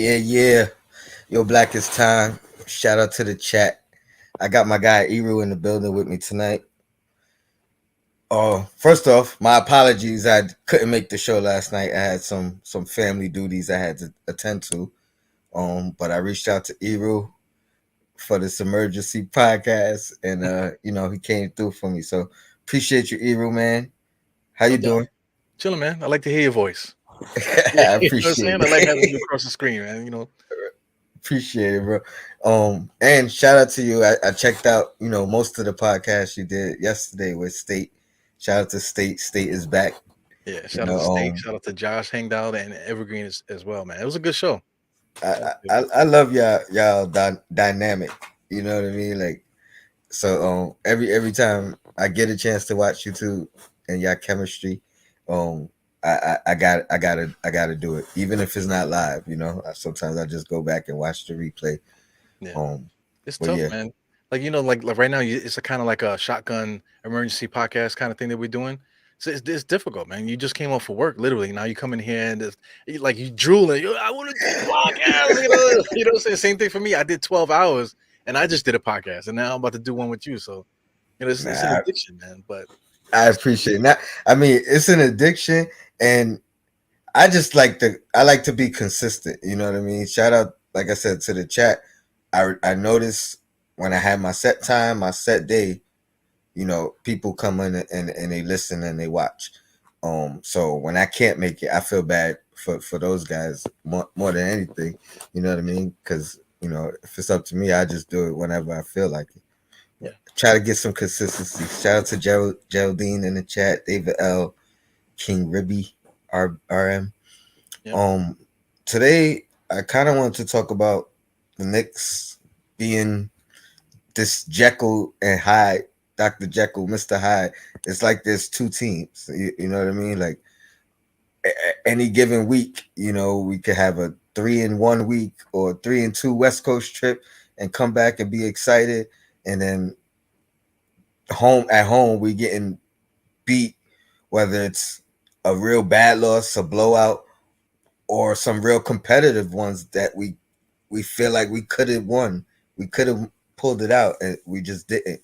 Yeah. Yo, Black is time. Shout out to the chat. I got my guy Eru in the building with me tonight. Oh, first off, my apologies. I couldn't make the show last night. I had some family duties I had to attend to. But I reached out to Eru for this emergency podcast, and he came through for me. So appreciate you, Eru, man. How No you doubt. doing? Chilling, man. I like to hear your voice. Yeah, I you know what I'm appreciate saying? I like having you it. across the screen, man. Appreciate it, bro. And shout out to you. I checked out, most of the podcasts you did yesterday with State. Shout out to State. State is back. Yeah, You shout out know, to Steak, shout out to Josh Hanged Out and Evergreen as well, man. It was a good show. I, That was good. I love y'all dynamic. You know what I mean? Like, so every time I get a chance to watch you two and y'all chemistry, um I gotta do it, even if it's not live. Sometimes I just go back and watch the replay. Yeah. Um, It's but tough, yeah, man. Like right now, it's a kind of like a shotgun emergency podcast kind of thing that we're doing. So it's difficult, man. You just came off for work, literally. Now you come in here and like you drooling. I want to do a podcast. You know what I'm saying? Same thing for me. I did 12 hours and I just did a podcast, and now I'm about to do one with you. So it's an nah, addiction, man. But I it's appreciate that. I mean, it's an addiction, and I like to be consistent. You know what I mean? Shout out, like I said, to the chat. I noticed when I had my set time, my set day. People come in and they listen and they watch. So when I can't make it, I feel bad for those guys more than anything. You know what I mean? Because if it's up to me, I just do it whenever I feel like it. yeah, Try to get some consistency. Shout out to Geraldine in the chat, David L, King Ribby, RM. yeah. Um, Today I kind of wanted to talk about the Knicks being this Jekyll and Hyde, Dr. Jekyll, Mr. Hyde. It's like there's two teams. You know what I mean? Like any given week, we could have a 3-1 week or 3-2 West Coast trip and come back and be excited, and then home we getting beat, whether it's a real bad loss, a blowout, or some real competitive ones that we feel like we could have won. We could have pulled it out and we just didn't.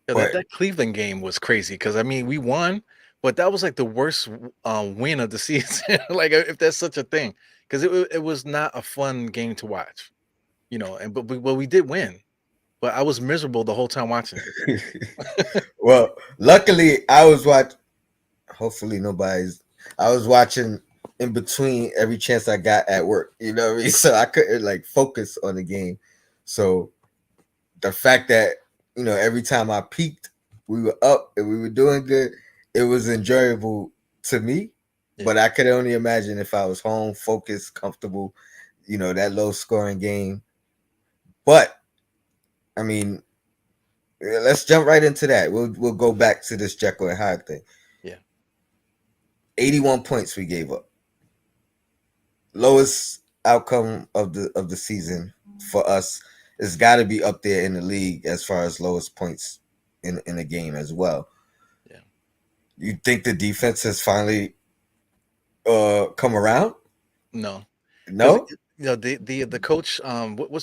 Yeah, that But that Cleveland game was crazy because I mean we won, but that was like the worst win of the season. Like if that's such a thing, because it was not a fun game to watch, And but we did win, but I was miserable the whole time watching it. well, luckily I was watching. Hopefully nobody's. I was watching in between every chance I got at work. You know what I mean? So I couldn't like focus on the game. So the fact that every time I peaked, we were up and we were doing good. It was enjoyable to me, Yeah, but I could only imagine if I was home, focused, comfortable. That low scoring game. But I mean, let's jump right into that. We'll go back to this Jekyll and Hyde thing. yeah, 81 points we gave up. Lowest outcome of the season for us. It's got to be up there in the league as far as lowest points in a game as well. yeah. You think the defense has finally come around? No, because No. the coach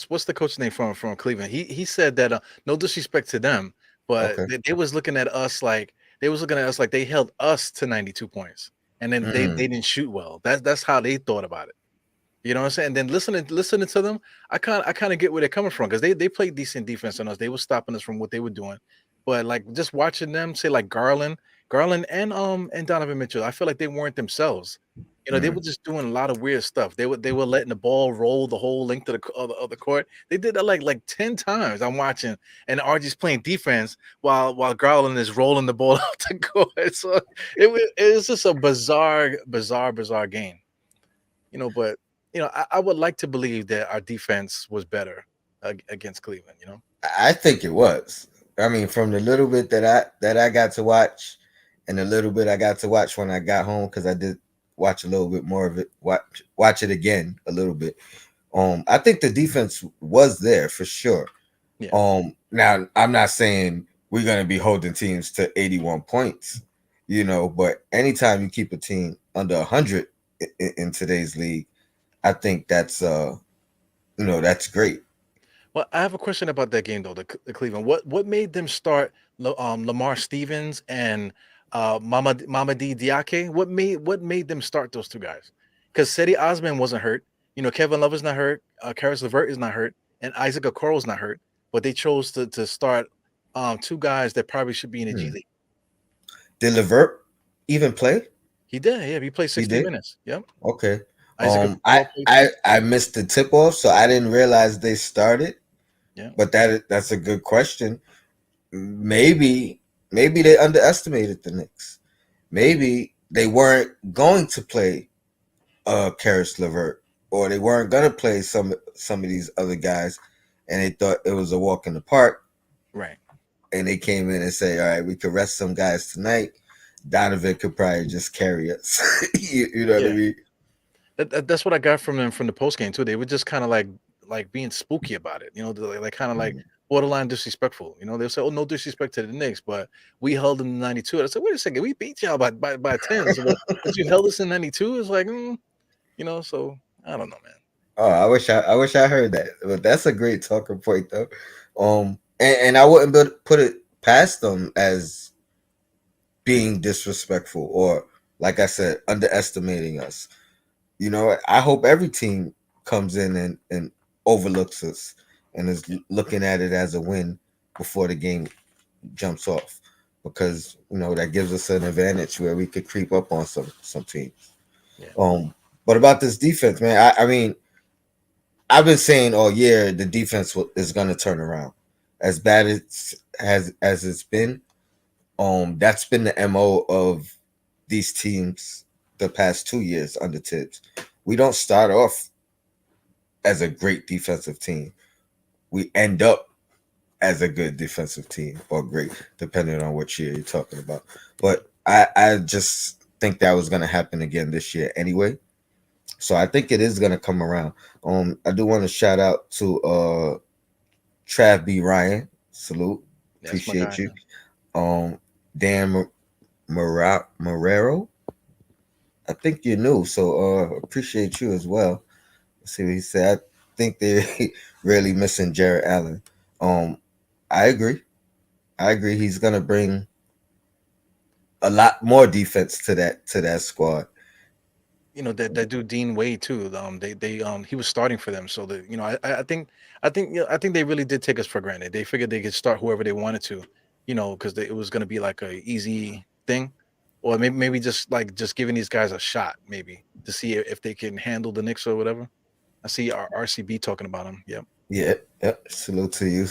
what's the coach name from Cleveland? He said that no disrespect to them, but Okay. they was looking at us like they held us to 92 points, and then they Mm. didn't shoot well. That's how they thought about it. You know what I'm saying? And then listening to them, I kind of get where they're coming from because they played decent defense on us. They were stopping us from what they were doing. But like just watching them say like Garland and Donovan Mitchell, I feel like they weren't themselves. They were Mm. just doing a lot of weird stuff. They were letting the ball roll the whole length of the court. They did that like 10 times. I'm watching, and RG's playing defense while Garland is rolling the ball out the court. So it was just a bizarre game. But I would like to believe that our defense was better against Cleveland. I think it was. I mean, from the little bit that I got to watch, and the little bit I got to watch when I got home, because I did watch a little bit more of it. Watch it again a little bit. I think the defense was there for sure. Yeah, Now I'm not saying we're gonna be holding teams to 81 points, but anytime you keep a team under 100 in today's league, I think that's great. Well, I have a question about that game though. The Cleveland. What made them start Lamar Stevens and Mama D Diake? What made them start those two guys? Because Cedi Osman wasn't hurt. Kevin Love is not hurt. Karis LeVert is not hurt, and Isaac Okoro is not hurt. But they chose to start two guys that probably should be in the G Hmm. League. Did Levert even play? He did. Yeah, he played He 60 did. minutes. Yep. Okay. Isaac I Okoro played I 20. I missed the tip off, so I didn't realize they started. Yeah. But that's a good question. Maybe they underestimated the Knicks. Maybe they weren't going to play Karis LeVert, or they weren't gonna play some of these other guys, and they thought it was a walk in the park. Right. And they came in and say, "All right, we could rest some guys tonight. Donovan could probably just carry us." You know what I Yeah. mean? That's what I got from them from the post game too. They were just kind of like being spooky about it. Like kind of like Mhm. borderline disrespectful. They'll say, "Oh, no disrespect to the Knicks, but we held them in '92." I said, "Wait a second, we beat y'all by 10. So, but you held us in '92." It's like, So I don't know, man. Oh, I wish I heard that. But that's a great talking point, though. And I wouldn't put it past them as being disrespectful or, like I said, underestimating us. I hope every team comes in and overlooks us and is looking at it as a win before the game jumps off, because that gives us an advantage where we could creep up on some teams. Yeah, But about this defense, man, I mean, I've been saying all year the defense is going to turn around. As bad as it's been, that's been the MO of these teams the past 2 years under Tibbs. We don't start off as a great defensive team. We end up as a good defensive team, or great, depending on what year you're talking about. But I just think that was going to happen again this year anyway. So I think it is going to come around. I do want to shout out to Trav B. Ryan. Salute. that's my guy, Appreciate you. man. Um, Dan Marrero. I think you're new, so appreciate you as well. Let's see what he said. I think they're really missing Jared Allen. Um, I agree. I agree. He's gonna bring a lot more defense to that squad. That dude Dean Wade too. They he was starting for them, so I think they really did take us for granted. They figured they could start whoever they wanted to, because it was going to be like a easy thing, or maybe just giving these guys a shot, maybe to see if they can handle the Knicks or whatever. I see our RCB talking about them. Yep. Yeah, yeah. Salute to you.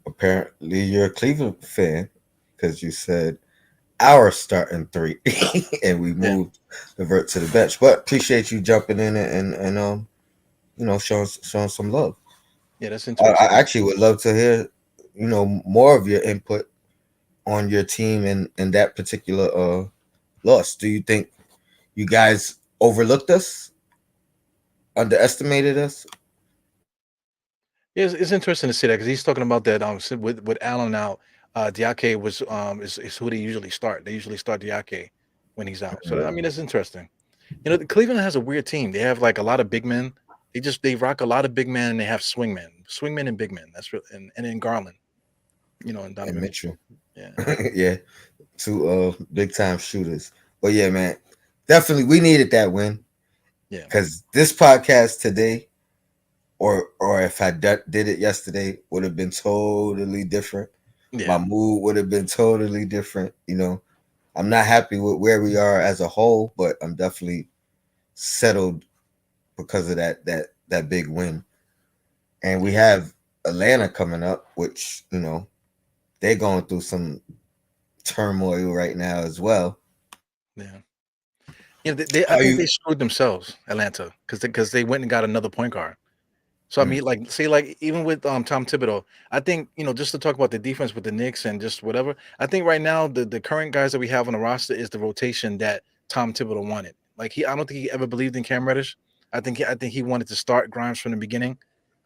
Apparently you're a Cleveland fan because you said our starting three, and we Yeah. moved the vert to the bench. But appreciate you jumping in and showing some love. Yeah, that's I interesting. actually would love to hear more of your input on your team and that particular loss. Do you think you guys overlooked us, underestimated us? Yeah, it's interesting to see that because he's talking about that with Allen out, Diake is who they usually start. They usually start Diake when he's out. So I mean that's interesting. Cleveland has a weird team. They have like a lot of big men. They rock a lot of big men and they have swing men and big men. That's real, and then Garland, and And Donovan Mitchell. Mitchell. Yeah, Yeah, two big time shooters. But yeah, man, definitely we needed that win, yeah, because this podcast today, or if I did it yesterday, would have been totally different. yeah, My mood would have been totally different. I'm not happy with where we are as a whole, but I'm definitely settled because of that big win. And we yeah, have Atlanta coming up, which they're going through some turmoil right now as well. yeah. I How think they you? screwed themselves, Atlanta, because they went and got another point guard. So I Mm, mean, like, say, like, even with Tom Thibodeau, I think just to talk about the defense with the Knicks and just whatever. I think right now the current guys that we have on the roster is the rotation that Tom Thibodeau wanted. Like I don't think he ever believed in Cam Reddish. I think he wanted to start Grimes from the beginning.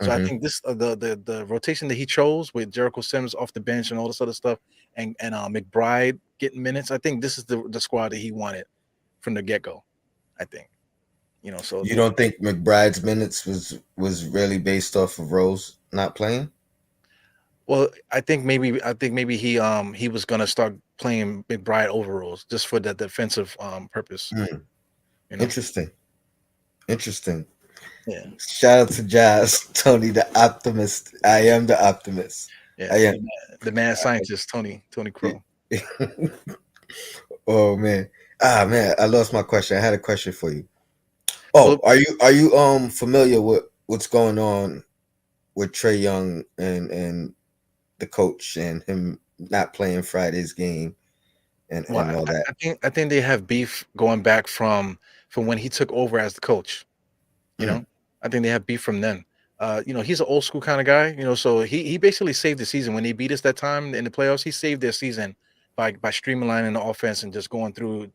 So I hmm think this the rotation that he chose with Jericho Sims off the bench and all this other stuff, and McBride getting minutes. I think this is the squad that he wanted from the get go. I think. So You don't think McBride's minutes was really based off of Rose not playing? well, I think maybe he was gonna start playing McBride overalls just for the defensive purpose. Hmm. You know, Interesting. Interesting. yeah, Shout out to Jazz, Tony the optimist. I am the optimist. yeah. I The mad scientist Tony Crow. am. Oh man. Ah man, I lost my question. I had a question for you. Well, Oh, are you familiar with what's going on with Trey Young and the coach and him not playing Friday's game well, and all that? I think they have beef going back from when he took over as the coach. You Mm, know, I think they have beef from then. He's an old school kind of guy. So he basically saved the season when they beat us that time in the playoffs. He saved their season by streamlining the offense and just going through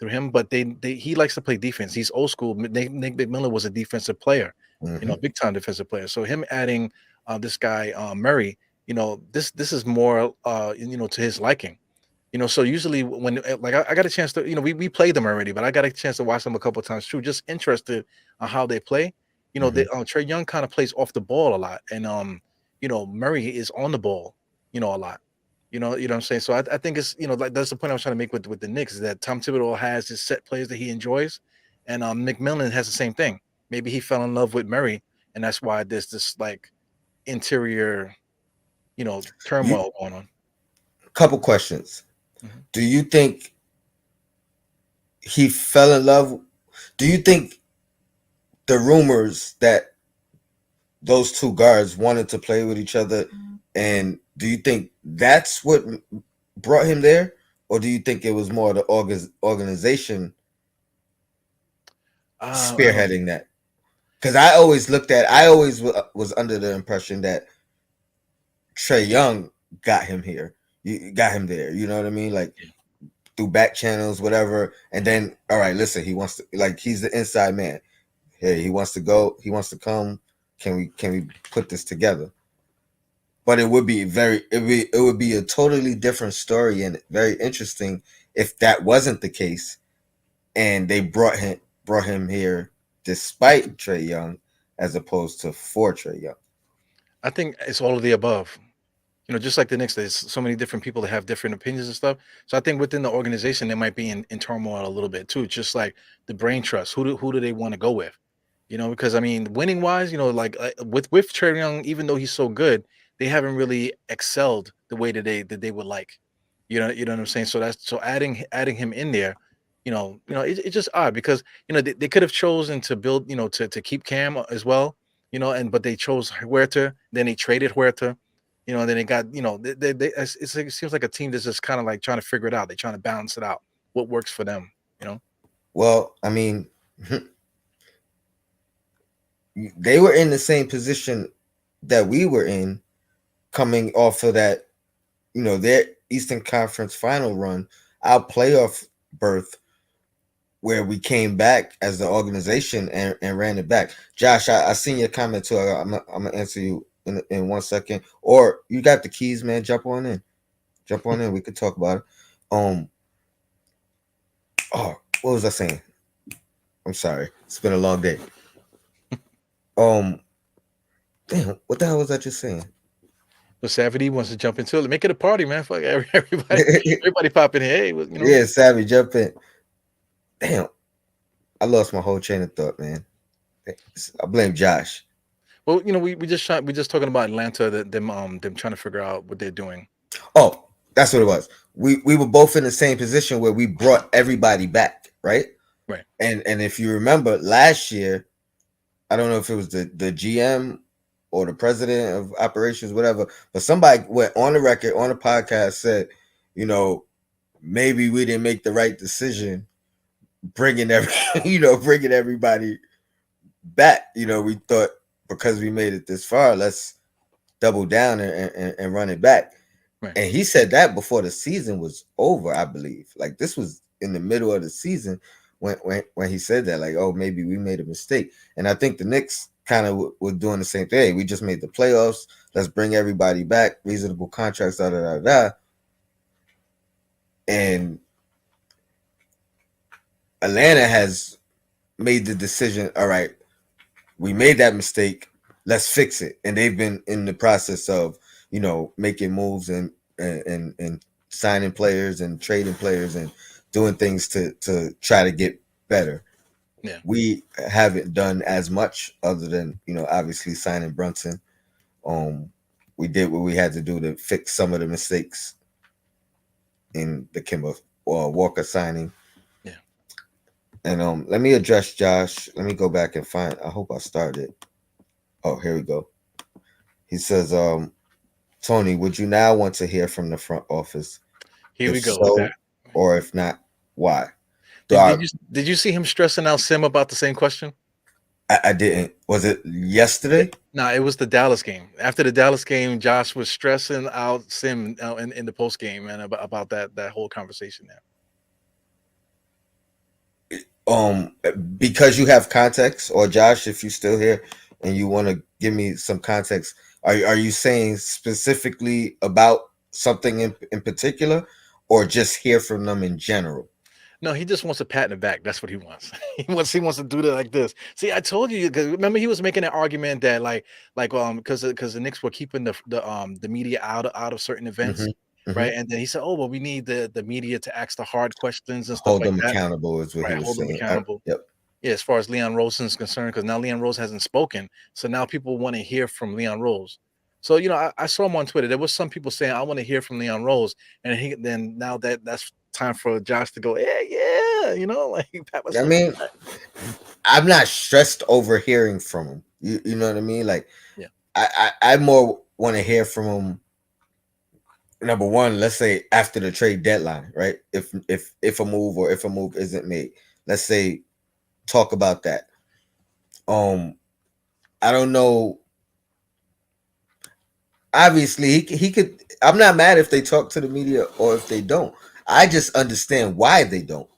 him. But he likes to play defense. He's old school. Nick McMillan was a defensive player, hmm. big time defensive player. So him adding this guy Murray, this is more to his liking. So usually when like I got a chance to, we played them already, but I got a chance to watch them a couple of times too. Just interested on how they play. Hmm. Trey Young kind of plays off the ball a lot, and Murray is on the ball, a lot. What I'm saying. So I think it's like that's the point I was trying to make with the Knicks is that Tom Thibodeau has his set plays that he enjoys, and McMillan has the same thing. Maybe he fell in love with Murray, and that's why there's this like interior, You turmoil going on. couple questions. Mhm. Do you think he fell in love? Do you think the rumors that those two guards wanted to play with each other, and do you think that's what brought him there, or do you think it was more the organization I don't. spearheading that? Because I always was under the impression that Trey Young got him here, you got him there. You know what I mean? Like through back channels, whatever. And then, all right, listen, he wants to, like, he's the inside man. Hey, he wants to go. He wants to come. Can we put this together? But it would be a totally different story and very interesting if that wasn't the case and they brought him here despite Trey Young as opposed to for Trey Young. I think it's all of the above. Just like the Knicks, there's so many different people that have different opinions and stuff. So I think within the organization, they might be in turmoil a little bit too. Just like the brain trust, who do they want to go with? Because I mean, winning wise, like with Trey Young, even though he's so good, they haven't really excelled the way that they would like. You know what I'm saying. So that's so adding him in there. It's just odd because they could have chosen to build, to keep Cam as well. But they chose Huerta, then they traded Huerta. And then they got, it seems like a team that's just kind of like trying to figure it out. They're trying to balance it out, what works for them. You know. Well, I mean, they were in the same position that we were in coming off of that, their Eastern Conference final run, our playoff berth, where we came back as the organization and ran it back. Josh, I seen your comment too. I'm gonna answer you in 1 second. Or you got the keys, man. Jump on in. Jump on in. We could talk about it. Um. Oh, what was I saying? I'm sorry. It's been a long day. Um. Damn. What the hell was I just saying? But Savity wants to jump into it. Make it a party, man. Fuck everybody pop in here. Hey, Yeah, Savvy, jump in. Damn. I lost my whole chain of thought, man. I blame Josh. Well, we just talking about Atlanta, them trying to figure out what they're doing. Oh, that's what it was. We were both in the same position where we brought everybody back, right? Right. And if you remember last year, I don't know if it was the GM or the president of operations, whatever, but somebody went on the record on the podcast said, maybe we didn't make the right decision bringing bringing everybody back. We thought because we made it this far, let's double down and run it back. Right. And he said that before the season was over, I believe. Like this was in the middle of the season when he said that, like, oh, maybe we made a mistake. And I think the Knicks kind of were doing the same thing. We just made the playoffs. Let's bring everybody back, reasonable contracts, da da da da. And Atlanta has made the decision. All right, we made that mistake. Let's fix it. And they've been in the process of, making moves and signing players and trading players and doing things to try to get better. Yeah. We haven't done as much other than, obviously signing Brunson. Um, we did what we had to do to fix some of the mistakes in the Kimba Walker signing. Yeah. And let me address Josh. Let me go back and find. I hope I started. Oh, here we go. He says, Tony, would you now want to hear from the front office? Here If we go with that. so, or if not, why? Do Did, I, did you did you see him stressing out Sim about the same question? I didn't. Was it yesterday? No, it was the Dallas game. After the Dallas game, Josh was stressing out Sim in the post game, man, about that whole conversation there. Because you have context, or Josh, if you're still here and you want to give me some context, are you saying specifically about something in particular, or just hear from them in general? No, he just wants a pat in the back. That's what he wants. He wants to do that like this. See, I told you because remember he was making an argument that because the Knicks were keeping the media out of certain events, Mm-hmm. Mm-hmm. right? And then he said, oh well, we need the media to ask the hard questions and stuff Hold like them that, accountable is what he right? was Hold them saying. accountable. Yep. Yeah, as far as Leon Rose is concerned, because now Leon Rose hasn't spoken, so now people want to hear from Leon Rose. So I saw him on Twitter. There was some people saying, "I want to hear from Leon Rose," and then now that's time for Josh to go, "Yeah, yeah," like pat I myself. mean, I'm not stressed over hearing from him. You know what I mean? Like, Yeah, I more want to hear from him. Number one, let's say after the trade deadline, right? If a move or if a move isn't made, let's say talk about that. Um, I don't know. Obviously, he could. I'm not mad if they talk to the media or if they don't. I just understand why they don't,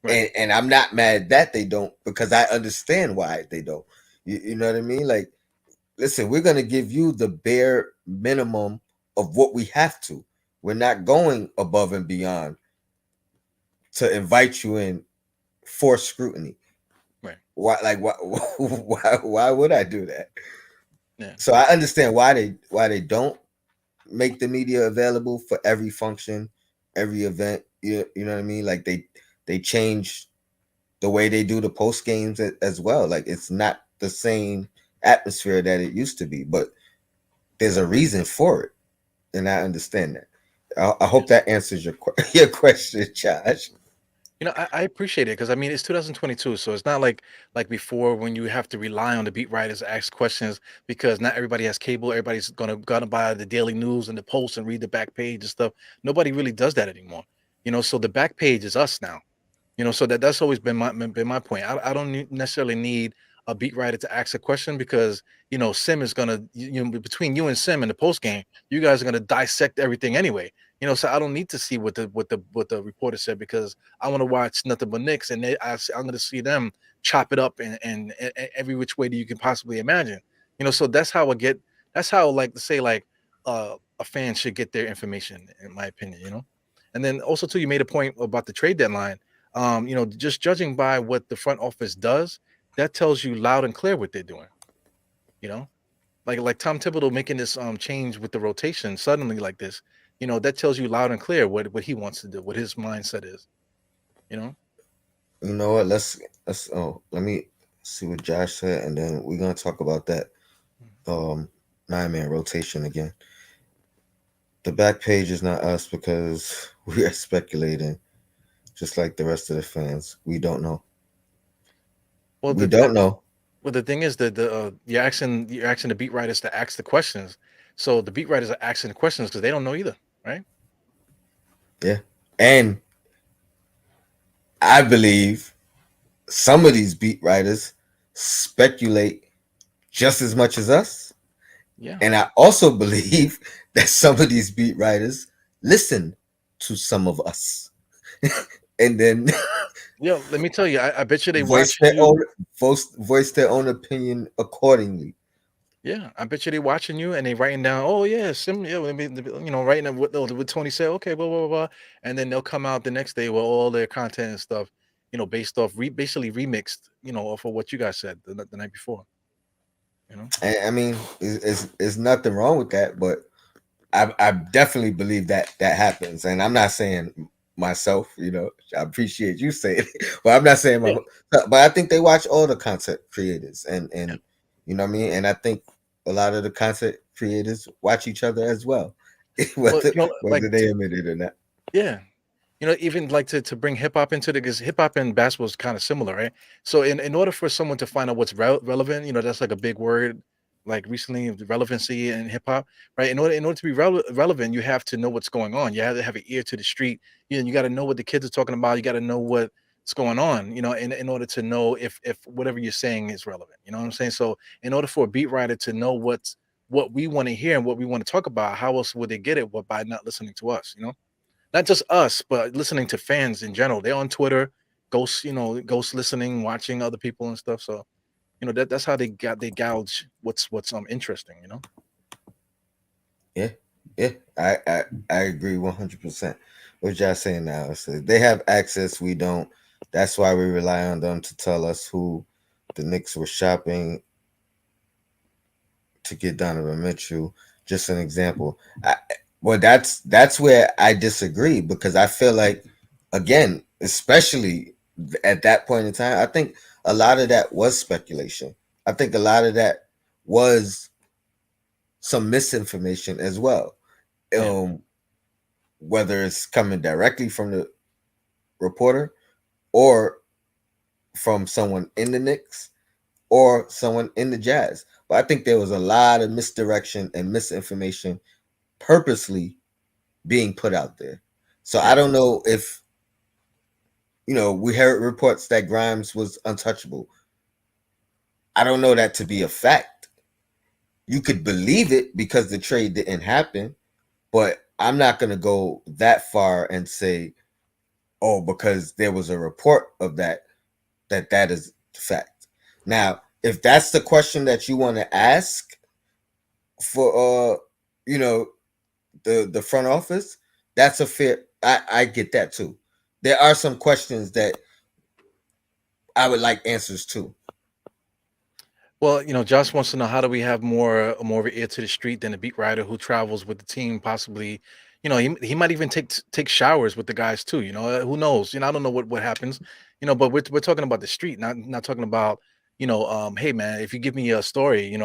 right. and I'm not mad that they don't because I understand why they don't. You know what I mean? Like, listen, we're gonna give you the bare minimum of what we have to. We're not going above and beyond to invite you in for scrutiny. Right. Why, like, why would I do that? Yeah. So I understand why they don't make the media available for every function, every event. You know what I mean? Like they change the way they do the post games as well. Like it's not the same atmosphere that it used to be, but there's a reason for it, and I understand that. I hope that answers your your question, Josh. I appreciate it because I mean it's 2022, so it's not like before when you have to rely on the beat writers to ask questions because not everybody has cable. Everybody's gonna buy the daily news and the post and read the back page and stuff. Nobody really does that anymore. So the back page is us now. So that's always been my point. I don't necessarily need a beat writer to ask a question because Sim is gonna between you and Sim in the post game, you guys are gonna dissect everything anyway. So I don't need to see what the reporter said because I want to watch nothing but Knicks and I'm gonna see them chop it up and every which way that you can possibly imagine. So that's how like to say like a fan should get their information in my opinion. And then also too, you made a point about the trade deadline. Just judging by what the front office does, that tells you loud and clear what they're doing. You know, like Tom Thibodeau making this change with the rotation suddenly like this. That tells you loud and clear what he wants to do, what his mindset is. You know, You know what? Let's let me see what Josh said, and then we're gonna talk about that um 9-man rotation again. The back page is not us because we are speculating, just like the rest of the fans. We don't know. well We don't know. the thing is that you're asking the beat writers to ask the questions, so the beat writers are asking the questions because they don't know either, right? Yeah, and I believe some of these beat writers speculate just as much as us, Yeah. and I also believe that some of these beat writers listen to some of us, and then Let me tell you, I bet you they voice watching their you. own voice their own opinion accordingly. Yeah, I bet you they watching you and they writing down, oh yeah, writing down what Tony said, okay, blah blah blah, blah. And then they'll come out the next day with all their content and stuff, based off basically remixed, off of what you guys said the night before. You know, And I mean, it's nothing wrong with that, but I definitely believe that that happens, and I'm not saying myself. I appreciate you saying it, but I'm not saying my. yeah, But I think they watch all the content creators, and yeah. you know what I mean. And I think a lot of the content creators watch each other as well, Well, whether they admit it or not. yeah. Even like to bring hip hop into the, because hip hop and basketball is kind of similar, right? So in order for someone to find out what's relevant, that's like a big word, like recently, the relevancy in hip hop, right? In order to be relevant, you have to know what's going on. You have to have an ear to the street. You got to know what the kids are talking about. You got to know what's going on, in order to know if whatever you're saying is relevant. You know what I'm saying? So in order for a beat writer to know what we want to hear and what we want to talk about, how else would they get it? But by not listening to us, not just us, but listening to fans in general. They're on Twitter, ghost listening, watching other people and stuff. So, that's how they gouge what's interesting. Yeah, yeah, I agree 100%. What y'all saying now? So they have access, we don't. That's why we rely on them to tell us who the Knicks were shopping to get Donovan Mitchell. Just an example. Well, that's where I disagree, because I feel like, again, especially at that point in time, I think a lot of that was speculation. I think a lot of that was some misinformation as well. Yeah, Um, whether it's coming directly from the reporter or from someone in the Knicks or someone in the Jazz. But I think there was a lot of misdirection and misinformation purposely being put out there. So I yeah, don't know if, we heard reports that Grimes was untouchable. I don't know that to be a fact. You could believe it because the trade didn't happen, but I'm not going to go that far and say, oh, because there was a report of that is fact. Now, if that's the question that you want to ask for, you know, the front office, that's a fair. I get that too. There are some questions that I would like answers to. Well, Josh wants to know, how do we have more of an ear to the street than a beat writer who travels with the team, possibly. He might even take showers with the guys too. Who knows? I don't know what happens. But we're talking about the street, not talking about, hey man, if you give me a story,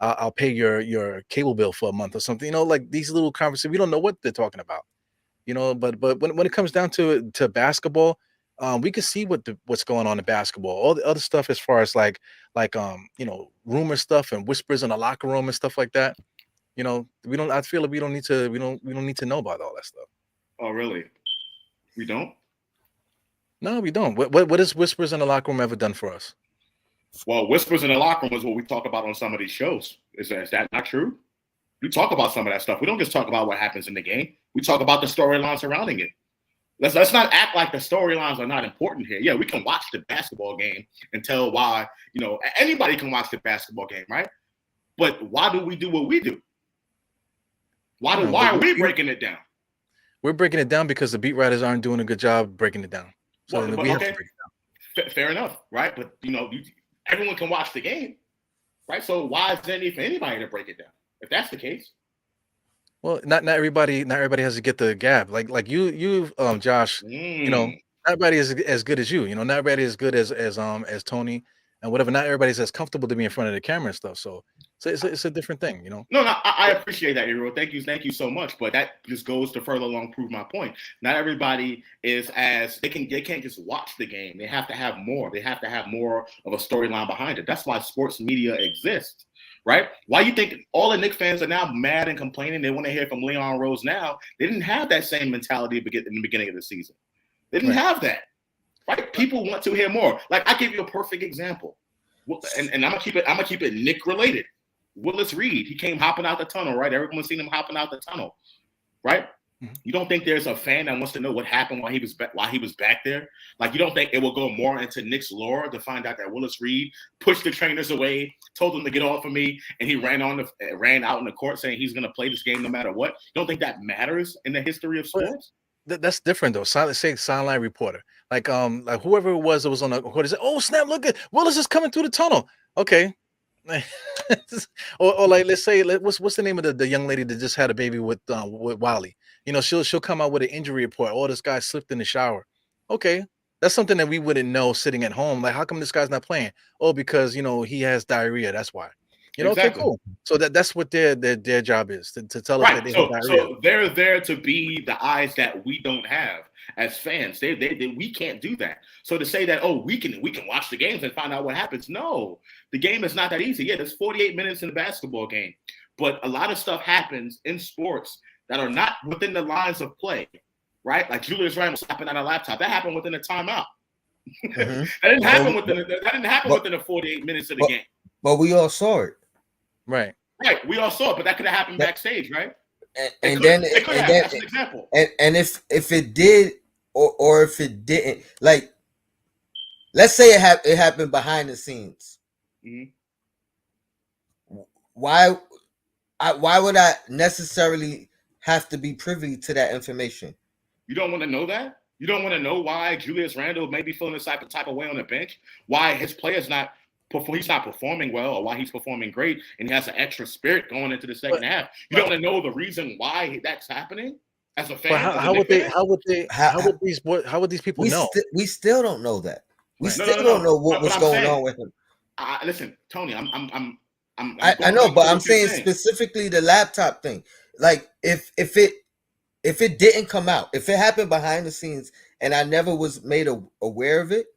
I'll pay your cable bill for a month or something. Like these little conversations, we don't know what they're talking about. But when it comes down to basketball, we can see what's going on in basketball. All the other stuff, as far as rumor stuff and whispers in the locker room and stuff like that. We don't. I feel like we don't need to know about all that stuff. Oh, really? We don't? No, we don't. What has whispers in the locker room ever done for us? Well, whispers in the locker room is what we talk about on some of these shows. Is that not true? We talk about some of that stuff. We don't just talk about what happens in the game. We talk about the storyline surrounding it. Let's not act like the storylines are not important here. Yeah, we can watch the basketball game and tell why. Anybody can watch the basketball game, right? But why do we do what we do? Why But are we breaking it down? we're breaking it down because the beat writers aren't doing a good job breaking it down. So Well, but we have to okay, break it down. fair enough, right? But everyone can watch the game, right? So why is there need for anybody to break it down? If that's the case, Well, not everybody has to get the gab. Like you, Josh. You know, mm, not everybody is as good as you. Not everybody is good as Tony and whatever. Not everybody's as comfortable to be in front of the camera and stuff. So it's a different thing. no, I appreciate that, Hero. Thank you so much. But that just goes to further along prove my point. Not everybody is as they can't just watch the game. They have to have more. They have to have more of a storyline behind it. That's why sports media exists. Right? Why you think all the Knicks fans are now mad and complaining? They want to hear from Leon Rose now. They didn't have that same mentality in the beginning of the season. They didn't Right. have that. Right? People want to hear more. Like I give you a perfect example, and I'm gonna keep it Nick related. Willis Reed, he came hopping out the tunnel, right? Everyone's seen him hopping out the tunnel, right? Mhm. You don't think there's a fan that wants to know what happened while he was back there? Like you don't think it will go more into Nick's lore to find out that Willis Reed pushed the trainers away, told them to get off of me, and he ran out in the court saying he's going to play this game no matter what? You don't think that matters in the history of But sports? that's different though. Sideline reporter. like whoever it was that was on the court, said, "Oh snap! Look at Willis is coming through the tunnel." Okay, or like let's say what's the name of the young lady that just had a baby with Wiley? You know, she'll come out with an injury report. Oh, this guy slipped in the shower. Okay, that's something that we wouldn't know sitting at home. Like, how come this guy's not playing? Oh, because he has diarrhea. That's why. Okay, Exactly. cool. So that's what their job is to tell us that Right. they have diarrhea. So they're there to be the eyes that we don't have as fans. We can't do that. So to say that, oh, we can watch the games and find out what happens. No, the game is not that easy. Yeah, there's 48 minutes in a basketball game, but a lot of stuff happens in sports that are not within the lines of play, right? Like Julius Randle slapping on a laptop. That happened within a timeout. Mm-hmm. That didn't happen within the 48 minutes of the game. But we all saw it. Right. Right. We all saw it, but that could have happened backstage, right? And then that's an example. And if it did or if it didn't, like, let's say it happened behind the scenes. Mm-hmm. Why would I necessarily have to be privy to that information? You don't want to know that? You don't want to know why Julius Randle may be feeling this type of way on the bench? Why his player's he's not performing well, or why he's performing great and he has an extra spirit going into the second half? You don't want to know the reason why that's happening as a fan? But how would these people know? We still don't know that. We Right. still don't know what's going on with him. Listen, Tony, I know, but I'm saying specifically the laptop thing. Like, if it didn't come out, if it happened behind the scenes and I never was made aware of it,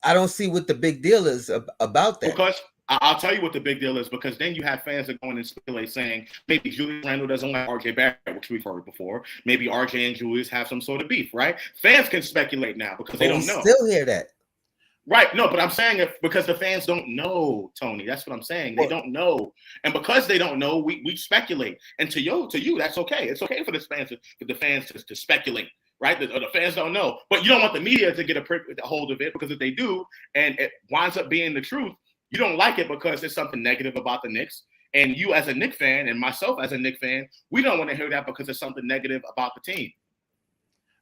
I don't see what the big deal is about that. Because I'll tell you what the big deal is, because then you have fans that go in and speculate saying maybe Julius Randle doesn't like RJ Barrett, which we've heard before. Maybe RJ and Julius have some sort of beef, right? Fans can speculate now because they don't know. Still hear that. Right. No, but I'm saying it because the fans don't know, Tony. That's what I'm saying. They don't know. And because they don't know, we speculate. And to you, that's okay. It's okay for the fans to speculate, right? The fans don't know. But you don't want the media to get a hold of it, because if they do and it winds up being the truth, you don't like it because there's something negative about the Knicks. And you as a Knicks fan and myself as a Knicks fan, we don't want to hear that because there's something negative about the team.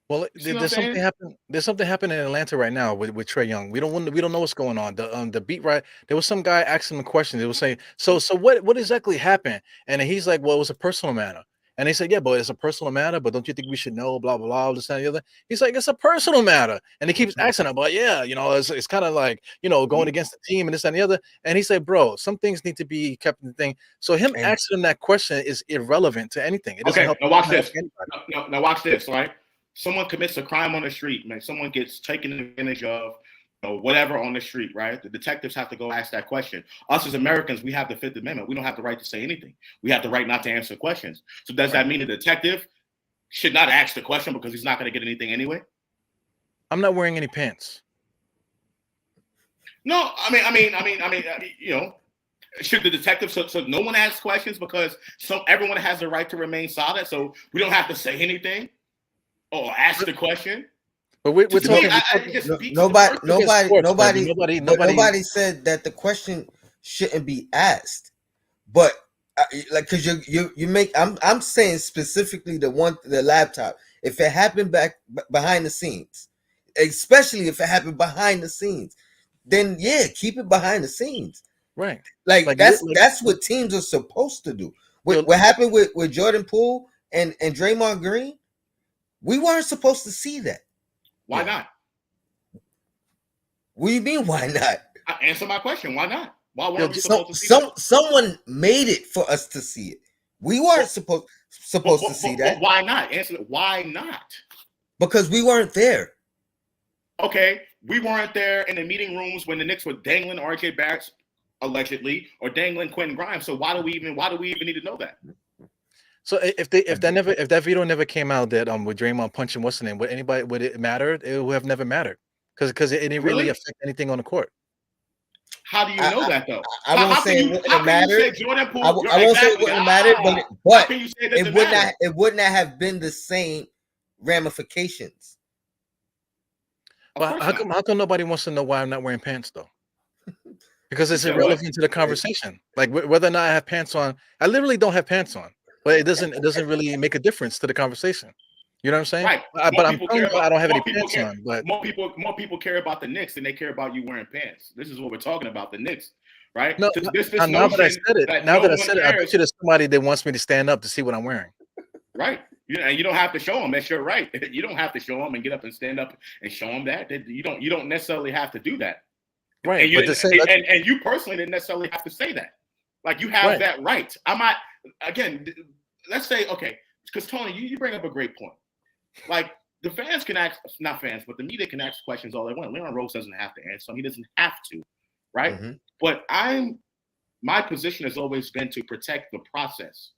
Well, there's something happening. There's something happening in Atlanta right now with Trey Young. We don't know what's going on. The beat right there was some guy asking him a question. They were saying, so what exactly happened? And he's like, well, it was a personal matter. And they said, yeah, but it's a personal matter. But don't you think we should know? Blah blah blah. This and the other. He's like, it's a personal matter. And he keeps asking him, but yeah, it's kind of like going against the team and this and the other. And he said, bro, some things need to be kept in the thing. So him asking him that question is irrelevant to anything. It doesn't help. Now watch this. Now watch this, right? Someone commits a crime on the street, man. Someone gets taken advantage of, whatever on the street, right? The detectives have to go ask that question. Us as Americans, we have the Fifth Amendment. We don't have the right to say anything. We have the right not to answer questions. So does that mean the detective should not ask the question because he's not going to get anything anyway? I'm not wearing any pants. No, I mean, should the detective so no one asks questions because everyone has the right to remain silent, so we don't have to say anything? Oh, ask the question. But we're talking. Nobody said that the question shouldn't be asked. But because you make, I'm saying specifically the laptop. If it happened back behind the scenes, especially if it happened behind the scenes, then yeah, keep it behind the scenes. Right. Like that's what teams are supposed to do. What happened with Jordan Poole and Draymond Green? We weren't supposed to see that. Why not? What do you mean, why not? Answer my question. Why not? Why weren't we supposed to see that? Someone made it for us to see it. We weren't supposed to see that. Why not? Answer it. Why not? Because we weren't there. Okay, we weren't there in the meeting rooms when the Knicks were dangling RJ Barrett allegedly or dangling Quentin Grimes. So why do we even need to know that? So if that video never came out that with Draymond punching what's the name, would it matter? It would have never mattered because it didn't really affect anything on the court. How do you know that though? I won't say it wouldn't have mattered. I won't say it wouldn't have mattered, but it wouldn't have been the same ramifications. Well, how come nobody wants to know why I'm not wearing pants though? Because it's irrelevant to the conversation. Like whether or not I have pants on, I literally don't have pants on. But it doesn't really make a difference to the conversation. You know what I'm saying? Right. But I'm telling you, I don't have any pants on. But more people care about the Knicks than they care about you wearing pants. This is what we're talking about, the Knicks, right? no, This now that I notion said it, that now no that I one said it, I cares, bet you there's somebody that wants me to stand up to see what I'm wearing. right? And you don't have to show them. That's your right. You don't have to show them and get up and stand up and show them that. You don't necessarily have to do that. Right. And you But to say and you personally didn't necessarily have to say that. Like, you have that right. I'm not, again, let's say, okay, because Tony, you bring up a great point. Like, the fans can ask, not fans, but the media can ask questions all they want. Leon Rose doesn't have to answer, so he doesn't have to, right? Mm-hmm. But my position has always been to protect the process,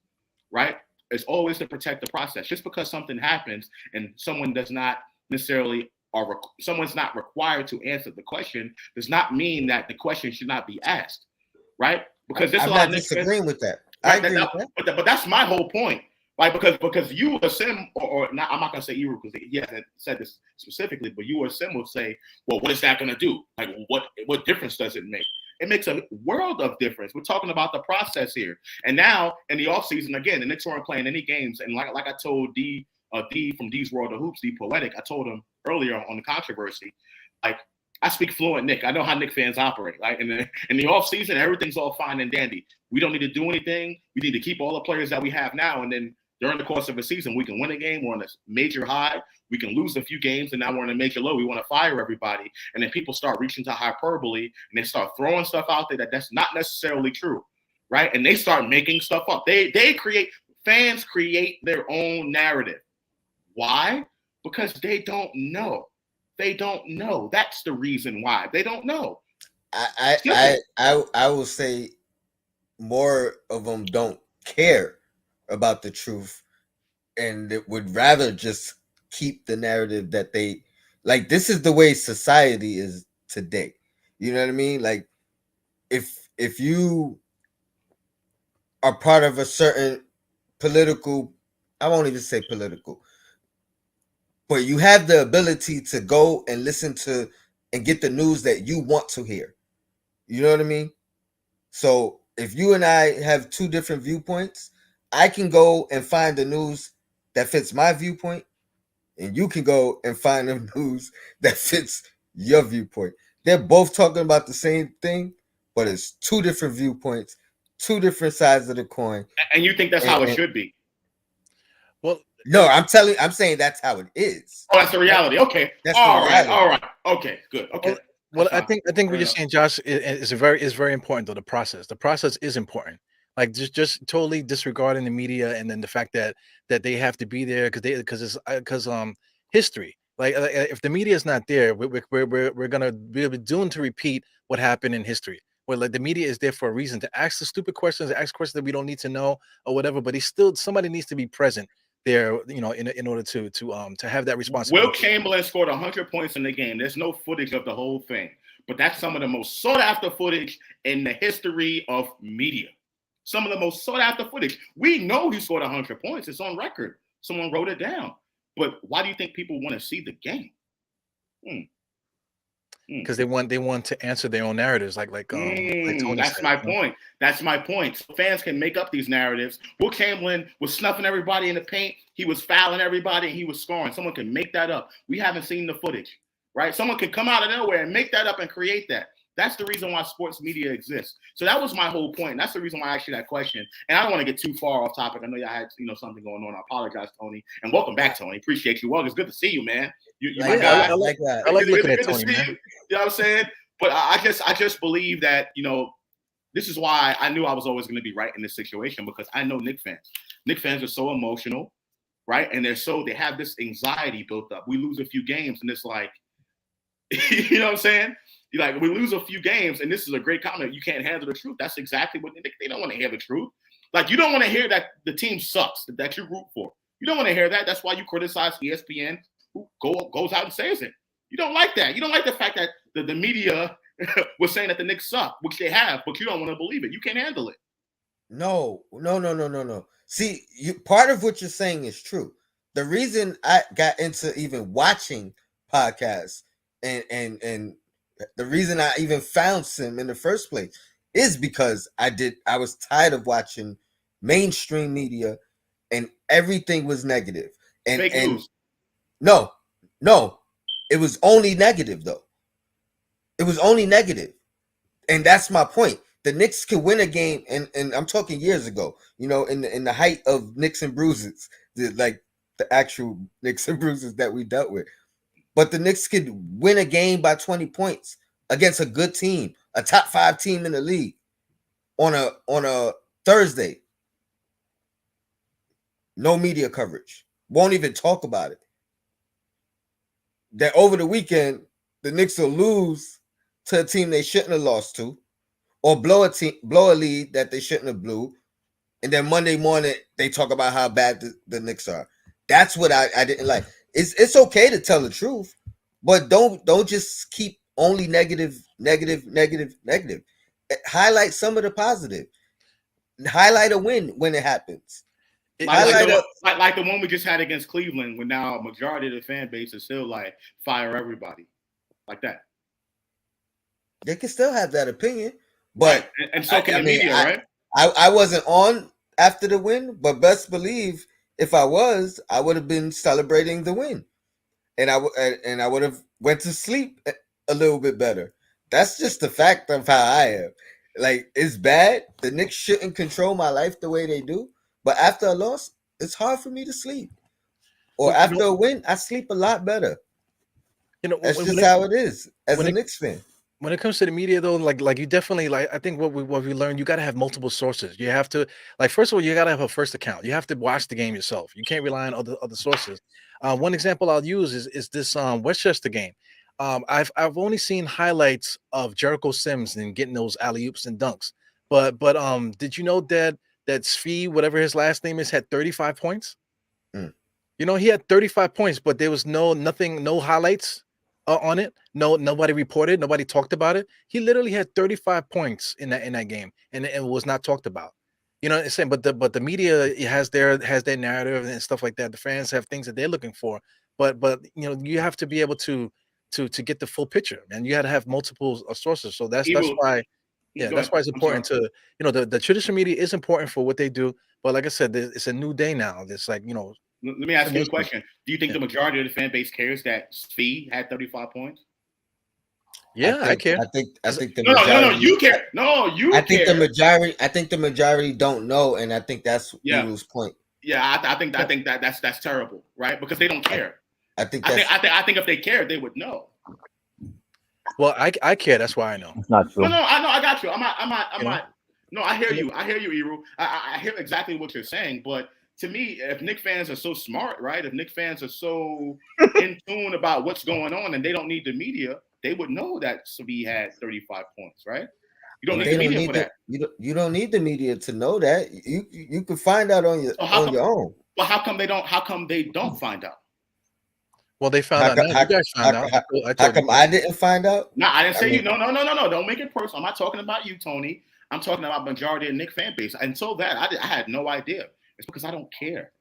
right? It's always to protect the process. Just because something happens and someone does not necessarily, or someone's not required to answer the question, does not mean that the question should not be asked, right? Because there's I'm a lot not of disagreeing with that. right? I agree with that. But that's my whole point. Like, because you or Sim, or not, I'm not gonna say Eru because he hasn't said this specifically, but you or Sim will say, well, what is that gonna do? Like, what difference does it make? It makes a world of difference. We're talking about the process here. And now in the offseason, again, the Knicks weren't playing any games. And like I told D from D's World of Hoops, D Poetic, I told him earlier on the controversy, like, I speak fluent Knick. I know how Knick fans operate. Like, in the offseason, everything's all fine and dandy. We don't need to do anything. We need to keep all the players that we have now. And then during the course of a season, we can win a game. We're on a major high. We can lose a few games, and now we're on a major low. We want to fire everybody. And then people start reaching to hyperbole, and they start throwing stuff out there that's not necessarily true, right? And they start making stuff up. Fans create their own narrative. Why? Because they don't know. They don't know. That's the reason why. They don't know. I will say more of them don't care about the truth, and it would rather just keep the narrative that they like. This is the way society is today. You know what I mean? Like, if you are part of a certain political, I won't even say political, but you have the ability to go and listen to and get the news that you want to hear. You know what I mean? So if you and I have two different viewpoints, I can go and find the news that fits my viewpoint, and you can go and find the news that fits your viewpoint. They're both talking about the same thing, but it's two different viewpoints, two different sides of the coin. And you think that's how it should be? Well, no, I'm saying that's how it is. Oh, that's the reality. Okay. That's all the right. reality. All right. Okay. Good. Okay. Well, I think what you're saying, Josh, is very important though. The process is important. Like, just totally disregarding the media, and then the fact that they have to be there because history. Like, if the media is not there, we're gonna be doomed to repeat what happened in history. Where, like, the media is there for a reason, to ask the stupid questions, ask questions that we don't need to know or whatever. But somebody needs to be present there, in order to have that responsibility. Will Chamberlain scored 100 points in the game. There's no footage of the whole thing, but that's some of the most sought after footage in the history of media. Some of the most sought after footage. We know he scored 100 points. It's on record. Someone wrote it down. But why do you think people want to see the game? Because they want to answer their own narratives, like Tony that's said, my point. That's my point. So fans can make up these narratives. Will Chamberlain was snuffing everybody in the paint. He was fouling everybody, and he was scoring. Someone can make that up. We haven't seen the footage, right? Someone can come out of nowhere and make that up and create that. That's the reason why sports media exists. So that was my whole point. That's the reason why I asked you that question. And I don't want to get too far off topic. I know y'all had something going on. I apologize, Tony. And welcome back, Tony. Appreciate you. Well, it's good to see you, man. You my guy. I like looking at Tony, man. You know what I'm saying? But I just believe that, this is why I knew I was always going to be right in this situation, because I know Knicks fans. Knicks fans are so emotional, right? And they have this anxiety built up. We lose a few games, and it's like, you know what I'm saying? Like, we lose a few games, and this is a great comment. You can't handle the truth. That's exactly what they don't want to hear the truth. Like, you don't want to hear that the team sucks, that you root for. You don't want to hear that. That's why you criticize ESPN, who goes out and says it. You don't like that. You don't like the fact that the media was saying that the Knicks suck, which they have, but you don't want to believe it. You can't handle it. No. See, part of what you're saying is true. The reason I got into even watching podcasts and the reason I even found Sim in the first place is because I was tired of watching mainstream media and everything was negative. Fake news. No, it was only negative though. It was only negative, and that's my point. The Knicks could win a game, and I'm talking years ago. You know, in the height of Knicks and bruises, the actual Knicks and bruises that we dealt with. But the Knicks could win a game by 20 points against a good team, a top 5 team in the league, on a Thursday. No media coverage. Won't even talk about it. That over the weekend, the Knicks will lose to a team they shouldn't have lost to, or blow a lead that they shouldn't have blew, and then Monday morning they talk about how bad the Knicks are. That's what I didn't like. It's okay to tell the truth, but don't just keep only negative. Highlight some of the positive. Highlight a win when it happens. Like the one we just had against Cleveland, when now a majority of the fan base is still like fire everybody, like that. They can still have that opinion, but and so can the media, right? I wasn't on after the win, but best believe if I was, I would have been celebrating the win, and I would have went to sleep a little bit better. That's just the fact of how I am. Like, it's bad. The Knicks shouldn't control my life the way they do. But after a loss, it's hard for me to sleep. Or after a win, I sleep a lot better. That's just how it is as a Knicks fan. When it comes to the media, though, like you definitely I think what we learned, you got to have multiple sources. You have to, first of all, you got to have a first account. You have to watch the game yourself. You can't rely on other sources. One example I'll use is this Westchester game. I've only seen highlights of Jericho Sims and getting those alley oops and dunks. But did you know that Svi, whatever his last name is, had 35 points? Mm. You know, he had 35 points, but there was no highlights on it. Nobody reported, nobody talked about it. He literally had 35 points in that game, and it was not talked about. You know what I'm saying? But the media has their narrative and stuff like that. The fans have things that they're looking for. But you know, you have to be able to get the full picture, and you got to have multiple sources. So that's why. Yeah, that's why it's important to, you know, the traditional media is important for what they do. But like I said, it's a new day now. It's like, you know. Let me ask you a question. Do you think the majority of the fan base cares that Svi had 35 points? Yeah, I care. I think the majority. No, you care. No, you I think care. I think the majority don't know, and I think that's Eagles' point. Yeah, I think that's terrible, right? Because they don't care. I think if they cared, they would know. Well, I care. That's why I know. It's not true. No, I know. I got you. I'm not. No, I hear you. I hear you, Eru. I hear exactly what you're saying. But to me, if Knicks fans are so smart, right? If Knicks fans are so in tune about what's going on and they don't need the media, they would know that Svi had 35 points, right? You don't need the media for that. You don't need the media to know that. You can find out on your own. Well, how come they don't find out? Well, they found out. You guys found out. How come I didn't find out? No, I didn't say you. No. Don't make it personal. I'm not talking about you, Tony. I'm talking about majority of Knicks fan base. Until that, I had no idea. It's because I don't care,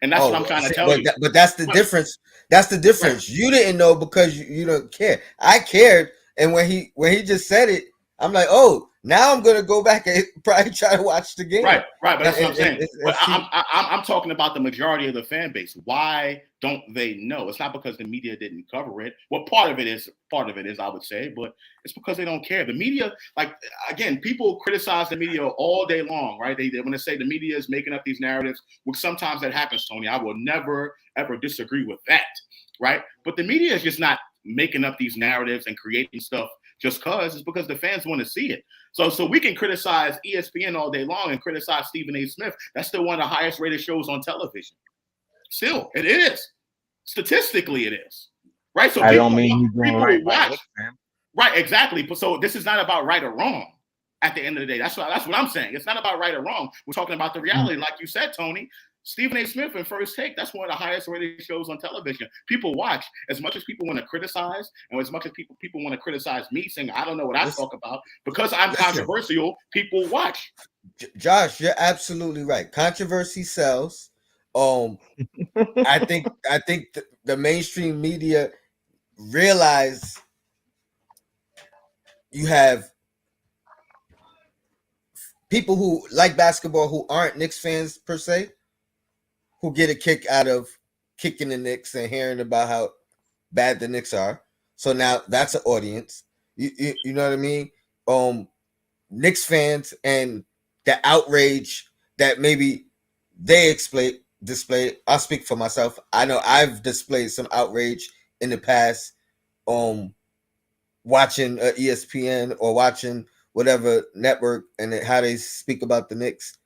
and that's what I'm trying to tell you. But that's the difference. That's the difference. Right. You didn't know because you don't care. I cared, and when he just said it, I'm like, oh, now I'm gonna go back and probably try to watch the game. Right. But that's what I'm saying. But I'm talking about the majority of the fan base. Why don't they know? It's not because the media didn't cover it. Well, part of it is, I would say, but it's because they don't care. The media, like, again, people criticize the media all day long, right? They want to say the media is making up these narratives, which sometimes that happens, Tony. I will never, ever disagree with that, right? But the media is just not making up these narratives and creating stuff just because. It's because the fans want to see it. So we can criticize ESPN all day long and criticize Stephen A. Smith. That's still one of the highest rated shows on television. Still, it is. Statistically, it is. Right? So I don't mean you're doing right. Watch. Right, exactly. So this is not about right or wrong at the end of the day. That's what I'm saying. It's not about right or wrong. We're talking about the reality. Like you said, Tony, Stephen A. Smith in First Take, that's one of the highest rated shows on television. People watch. As much as people want to criticize, and as much as people want to criticize me, saying I don't know what I talk about, because I'm controversial, people watch. Josh, you're absolutely right. Controversy sells. I think the mainstream media realize you have people who like basketball who aren't Knicks fans per se, who get a kick out of kicking the Knicks and hearing about how bad the Knicks are. So now that's an audience. You know what I mean? Knicks fans and the outrage that maybe they display. I'll speak for myself. I know I've displayed some outrage in the past, watching ESPN or watching whatever network and how they speak about the Knicks.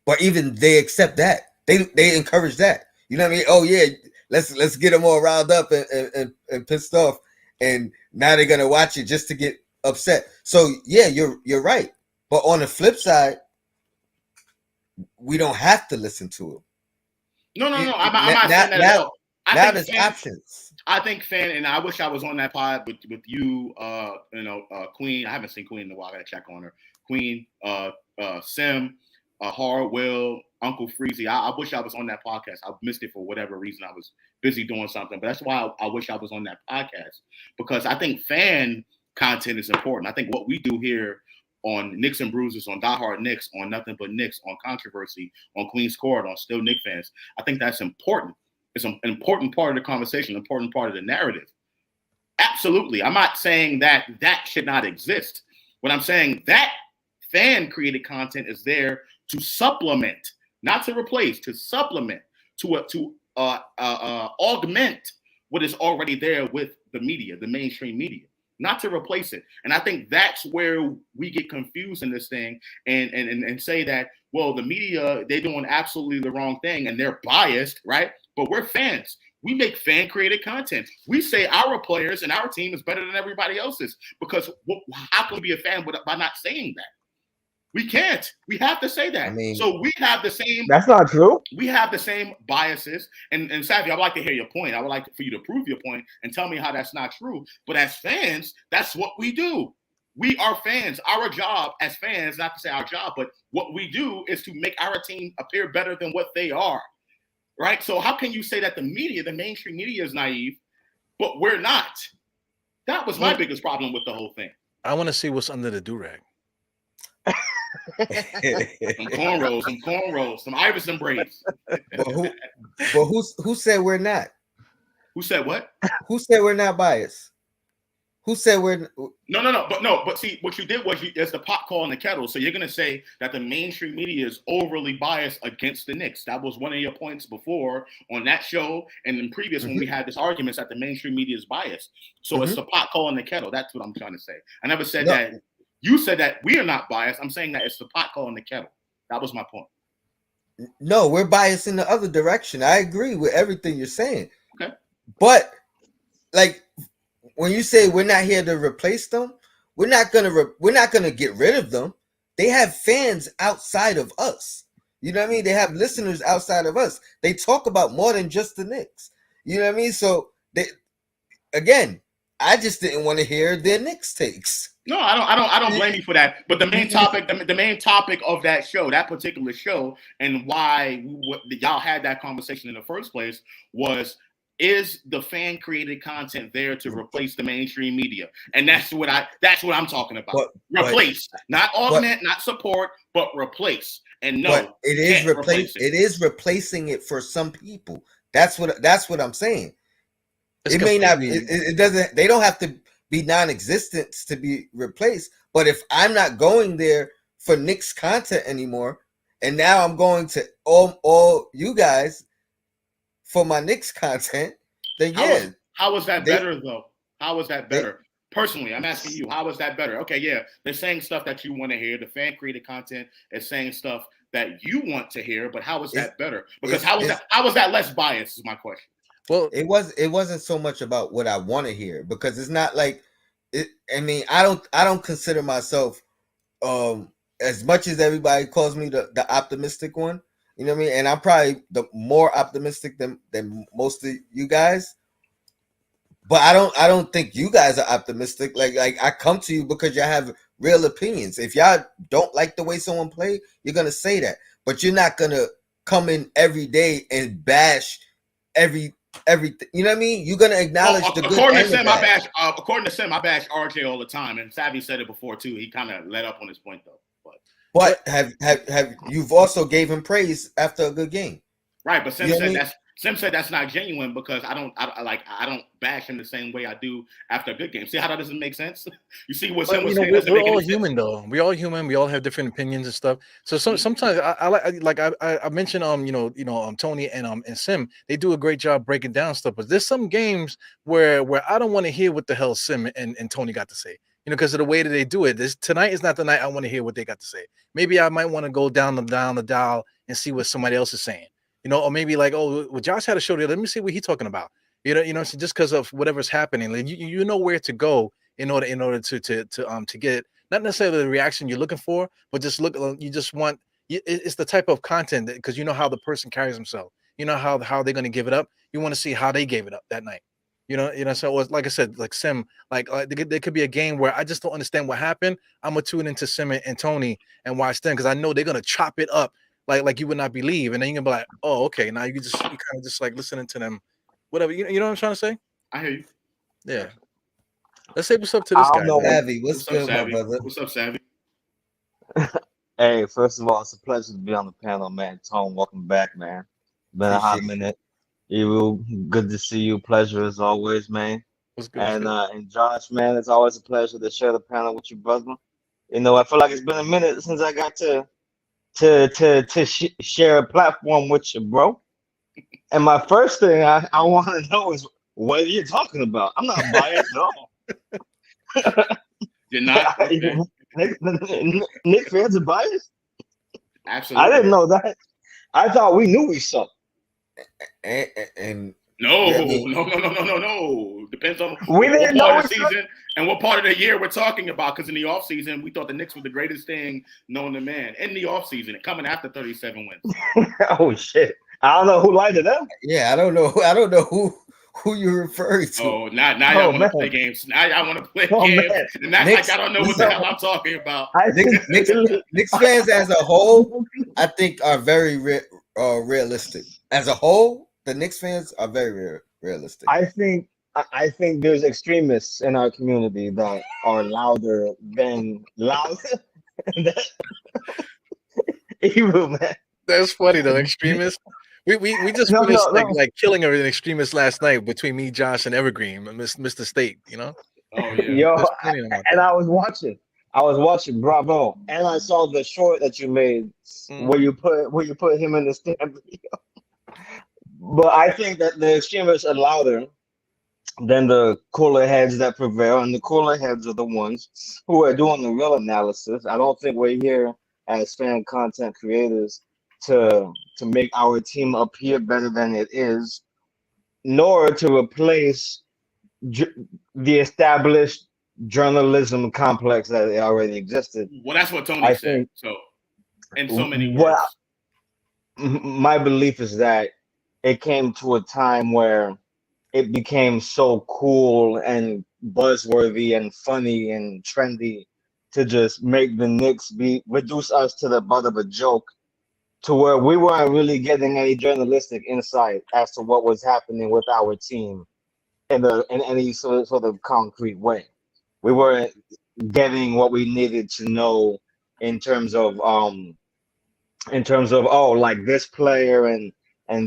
But even they accept that. They encourage that. You know what I mean? Oh yeah, let's get them all riled up and pissed off. And now they're gonna watch it just to get upset. So yeah, you're right. But on the flip side, we don't have to listen to it. No. I'm not saying that at all. Now there's options. I think and I wish I was on that pod with you, Queen. I haven't seen Queen in a while. I gotta check on her. Queen, Sim, Hard Will, Uncle Freezy. I wish I was on that podcast. I missed it for whatever reason. I was busy doing something, but that's why I wish I was on that podcast, because I think fan content is important. I think what we do here on Knicks and Bruises, on Die Hard Knicks, on Nothing But Knicks, on Controversy, on Queen's Court, on Still Knicks Fans, I think that's important. It's an important part of the conversation, an important part of the narrative. Absolutely. I'm not saying that should not exist. What I'm saying, that fan-created content is there to supplement, not to replace, to supplement, to augment what is already there with the media, the mainstream media, not to replace it. And I think that's where we get confused in this thing and say that, well, the media, they're doing absolutely the wrong thing and they're biased, right? But we're fans. We make fan-created content. We say our players and our team is better than everybody else's, because how can we be a fan by not saying that? We can't. We have to say that. I mean, so we have the same. That's not true. We have the same biases. And Savvy, I'd like to hear your point. I would like for you to prove your point and tell me how that's not true. But as fans, that's what we do. We are fans. Our job as fans, not to say our job, but what we do is to make our team appear better than what they are. Right? So how can you say that the media, the mainstream media, is naive, but we're not? That was my biggest problem with the whole thing. I want to see what's under the do-rag. Some cornrows, some Iverson braids. Who said we're not? Who said what? Who said we're not biased? Who said we're But see, what you did was there's the pot calling the kettle. So you're gonna say that the mainstream media is overly biased against the Knicks. That was one of your points before on that show and in previous when we had this argument that the mainstream media is biased. So it's the pot calling the kettle. That's what I'm trying to say. I never said that. You said that we are not biased. I'm saying that it's the pot calling the kettle. That was my point. No, we're biased in the other direction. I agree with everything you're saying. Okay. But like when you say we're not here to replace them, we're not gonna get rid of them. They have fans outside of us. You know what I mean? They have listeners outside of us. They talk about more than just the Knicks. You know what I mean? So I just didn't want to hear their Knicks takes. No, I don't blame you for that. But the main topic of that show, that particular show, and why y'all had that conversation in the first place was, is the fan created content there to replace the mainstream media? And that's what I'm talking about. Replace, not augment, not support, but replace. And no, but it is replacing it for some people. That's what I'm saying. It may not. It doesn't. They don't have to be non-existent to be replaced. But if I'm not going there for Knicks content anymore, and now I'm going to all you guys for my Knicks content, then yeah. How is that better though? How is that better? Personally, I'm asking you, how is that better? Okay, yeah, they're saying stuff that you want to hear. The fan created content is saying stuff that you want to hear, but how is that better? Because how is that less biased is my question. Well, it wasn't so much about what I want to hear, because it's not like it. I mean, I don't consider myself as much as everybody calls me the optimistic one. You know what I mean? And I'm probably the more optimistic than most of you guys. But I don't think you guys are optimistic. Like I come to you because y'all have real opinions. If y'all don't like the way someone play, you're gonna say that. But you're not gonna come in every day and bash everything. You know what I mean? You're gonna acknowledge the good. According to Sim, I bash RJ all the time, and Savvy said it before too. He kind of let up on his point though. But have you've also gave him praise after a good game? Right, but Sim said Sim said that's not genuine because I don't bash him the same way I do after a good game. See how that doesn't make sense? You see what Sim But was saying doesn't we're make all any sense. human though. We all human. We all have different opinions and stuff. So sometimes I mentioned Tony and Sim. They do a great job breaking down stuff. But there's some games where I don't want to hear what the hell Sim and Tony got to say. Because of the way that they do it. Tonight is not the night I want to hear what they got to say. Maybe I might want to go down the dial and see what somebody else is saying. Or maybe like, oh, well, Josh had a show there. Let me see what he's talking about. So just because of whatever's happening, like, you know where to go in order to get not necessarily the reaction you're looking for, but just you just want it's the type of content because you know how the person carries himself. You know how they're going to give it up. You want to see how they gave it up that night. So it was, like I said, like Sim, there could be a game where I just don't understand what happened. I'm gonna tune into Sim and Tony and watch them because I know they're gonna chop it up like you would not believe, and then you're gonna be like, oh, okay, now you kind of just like listening to them, whatever. You know what I'm trying to say? I hear you. Yeah. Let's say what's up to I this guy, don't know. man. Savvy, what's What's up, good, my Savvy? brother? What's up, Savvy? Hey, first of all, it's a pleasure to be on the panel, man. Tone, welcome back, man. Been a hot Appreciate you. minute. You, good to see you. Pleasure as always, man. What's good? What's good? And Josh, man, it's always a pleasure to share the panel with you, brother. I feel like it's been a minute since I got to share a platform with you, bro. And my first thing I want to know is what are you talking about? I'm not biased at all. You're not? Okay. Nick fans are biased? Absolutely. I didn't know that. I thought we knew we sucked. And No, I mean, no. Depends on We what didn't part know of the we sucked. season and what part of the year we're talking about. Because in the offseason, we thought the Knicks were the greatest thing known to man. In the offseason, coming after 37 wins. Oh shit! I don't know who lied to them. yeah, I don't know who you're referring to. Oh, now y'all Oh want man! to play games. Now y'all want to play Oh games. man! And act Knicks, like I don't know what the listen, hell I'm talking about. I Knicks fans as a whole, I think are very realistic. As a whole, the Knicks fans are very realistic. I think there's extremists in our community that are louder than evil, man. That's funny though, extremists. We just No, finished no, no. like killing an extremist last night between me, Josh, and Evergreen, Mr. State. Oh, yeah. Yo, There's plenty of them out and there. I was watching. Bravo, and I saw the short that you made where you put him in the stand. But I think that the extremists are louder than the cooler heads that prevail, and the cooler heads are the ones who are doing the real analysis. I don't think we're here as fan content creators to make our team appear better than it is, nor to replace the established journalism complex that already existed. Well, that's what Tony I said. think So, in so many words. well, my belief is that it came to a time where it became so cool and buzzworthy and funny and trendy to just make the Knicks reduce us to the butt of a joke, to where we weren't really getting any journalistic insight as to what was happening with our team in any sort of concrete way. We weren't getting what we needed to know in terms of oh, like this player and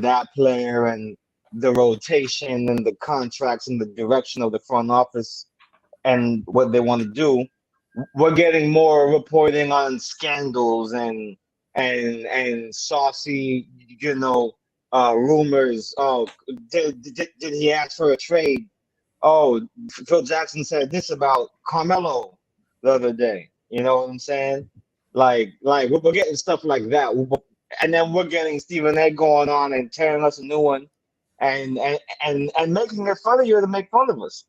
that player and the rotation and the contracts and the direction of the front office and what they want to do. We're getting more reporting on scandals and saucy, rumors. Oh, did he ask for a trade? Oh, Phil Jackson said this about Carmelo the other day. You know what I'm saying? Like we're getting stuff like that, and then we're getting Stephen A. going on and tearing us a new one, and making it funnier to make fun of us,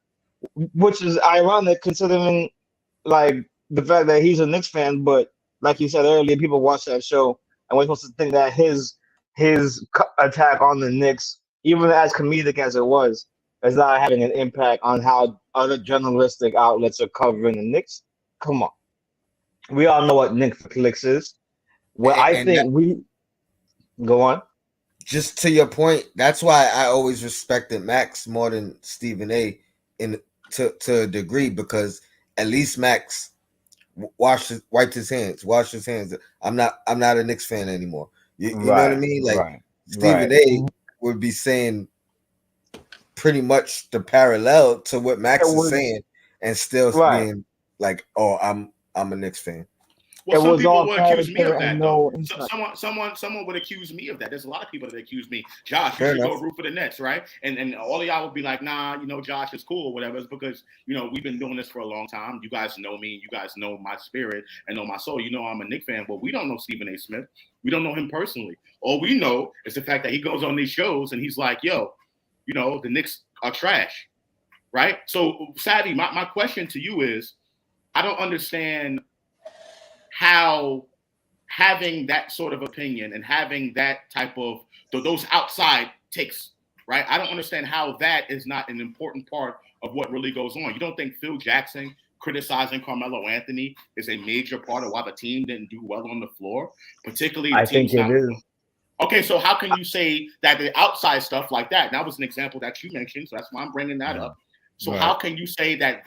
which is ironic considering like the fact that he's a Knicks fan, but like you said earlier, people watch that show and we're supposed to think that his attack on the Knicks, even as comedic as it was, is not having an impact on how other journalistic outlets are covering the Knicks. Come on, we all know what Nick Flicks is. Well, I And that, think we go on. just to your point, that's why I always respected Max more than Stephen A. To a degree, because at least Max wiped his hands, washed his hands. I'm not a Knicks fan anymore. You know what I Right, mean? Like right, Stephen right. A. would be saying pretty much the parallel to what Max It is was saying, and still right. being like, "Oh, I'm a Knicks fan." Well, It some was people all would accuse me character of and that though. no So, insight. someone would accuse me of that. There's a lot of people that accuse me, Josh, you Fair should go enough. root for the Nets, right? And all of y'all would be like, nah, Josh is cool or whatever. It's because we've been doing this for a long time. You guys know me. You guys know my spirit and know my soul. I'm a Knicks fan, but we don't know Stephen A. Smith. We don't know him personally. All we know is the fact that he goes on these shows and he's like, yo, the Knicks are trash, right? So, Savvy, my question to you is, I don't understand how having that sort of opinion and having that type of those outside takes, right? I don't understand how that is not an important part of what really goes on. You don't think Phil Jackson criticizing Carmelo Anthony is a major part of why the team didn't do well on the floor, particularly the I think team's it not. is. Okay, so how can you say that the outside stuff like that? That was an example that you mentioned, so that's why I'm bringing that up. So how can you say that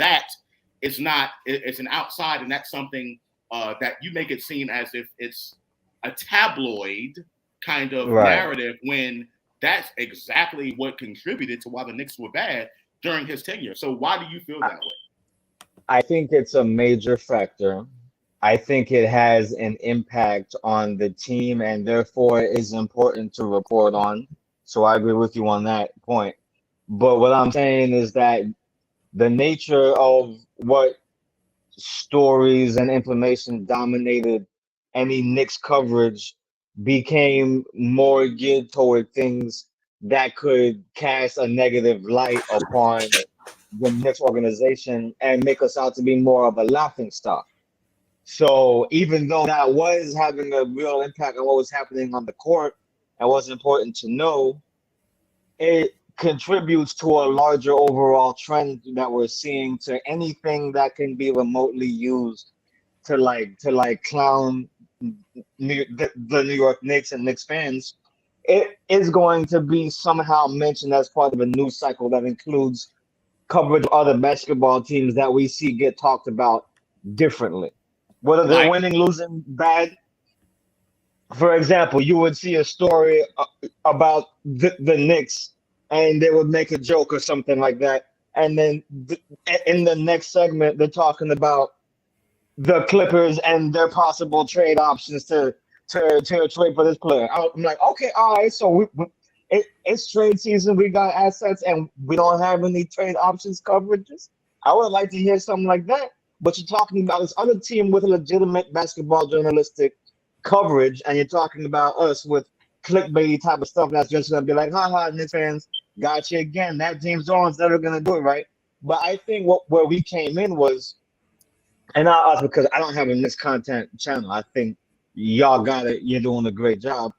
is not? It's an outside, and that's something that you make it seem as if it's a tabloid kind of Right. narrative when that's exactly what contributed to why the Knicks were bad during his tenure. So why do you feel that way? I think it's a major factor. I think it has an impact on the team and therefore is important to report on. So I agree with you on that point. But what I'm saying is that the nature of what stories and information dominated any Knicks coverage became more geared toward things that could cast a negative light upon the Knicks organization and make us out to be more of a laughing stock. So even though that was having a real impact on what was happening on the court and was important to know, it contributes to a larger overall trend that we're seeing to anything that can be remotely used to clown the New York Knicks and Knicks fans. It is going to be somehow mentioned as part of a news cycle that includes coverage of other basketball teams that we see get talked about differently. Whether they're Like, winning, losing, bad. For example, you would see a story about the Knicks and they would make a joke or something like that. And then in the next segment, they're talking about the Clippers and their possible trade options to trade for this player. I'm like, okay, all right, so it's trade season. We got assets and we don't have any trade options coverages. I would like to hear something like that. But you're talking about this other team with a legitimate basketball journalistic coverage, and you're talking about us with clickbait type of stuff that's just gonna be like, haha, Knicks fans, got you again. That James Jones never gonna do it, right? But I think where we came in was, and not us because I don't have a Knicks content channel. I think y'all got it. You're doing a great job.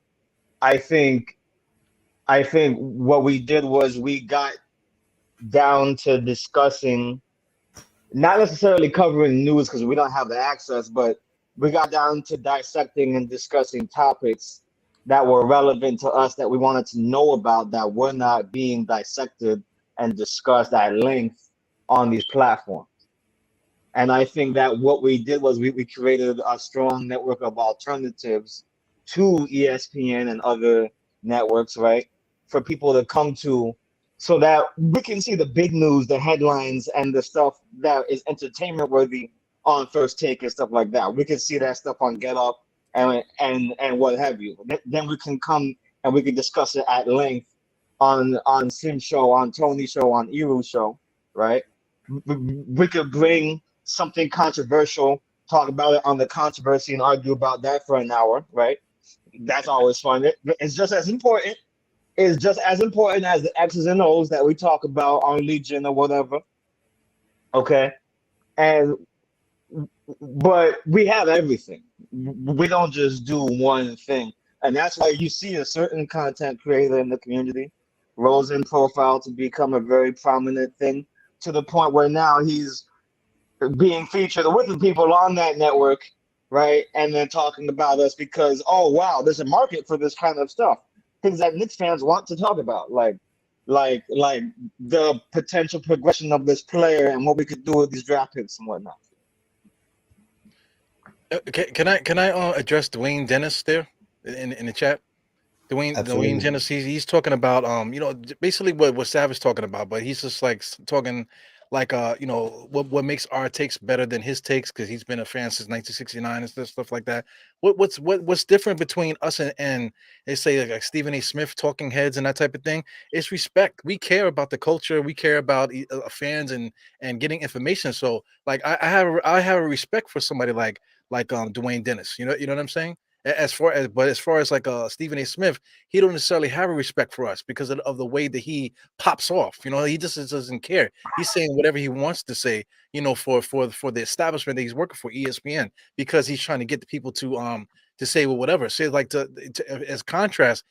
I think what we did was we got down to discussing, not necessarily covering news because we don't have the access, but we got down to dissecting and discussing topics that were relevant to us that we wanted to know about that were not being dissected and discussed at length on these platforms. And I think that what we did was we created a strong network of alternatives to ESPN and other networks, right? For people to come to so that we can see the big news, the headlines, and the stuff that is entertainment worthy on First Take and stuff like that. We can see that stuff on Get Up and what have you. Then we can come and we can discuss it at length on Sim show, on Tony show, on Eru show, right? We could bring something controversial, talk about it on the controversy, and argue about that for an hour, right? That's always fun. It's just as important. It's just as important as the X's and O's that we talk about on Legion or whatever. Okay, and but we have everything. We don't just do one thing, and that's why you see a certain content creator in the community rose in profile to become a very prominent thing, to the point where now he's being featured with the people on that network, right? And then talking about us because, oh wow, there's a market for this kind of stuff. Things that Knicks fans want to talk about, like the potential progression of this player and what we could do with these draft picks and whatnot. Can I address Dwayne Dennis there in the chat? Dwayne Dennis, he's talking about basically what Savage talking about, but he's just like talking like what makes our takes better than his takes because he's been a fan since 1969 and stuff like that. What's different between us and they say like Stephen A. Smith, Talking Heads, and that type of thing? It's respect. We care about the culture. We care about fans and getting information. So like I have a respect for somebody like Dwayne Dennis. You know what I'm saying? As far as like Stephen A. Smith, he don't necessarily have a respect for us because of the way that he pops off. He just doesn't care. He's saying whatever he wants to say, for the establishment that he's working for, ESPN, because he's trying to get the people to say whatever. Say like as contrast,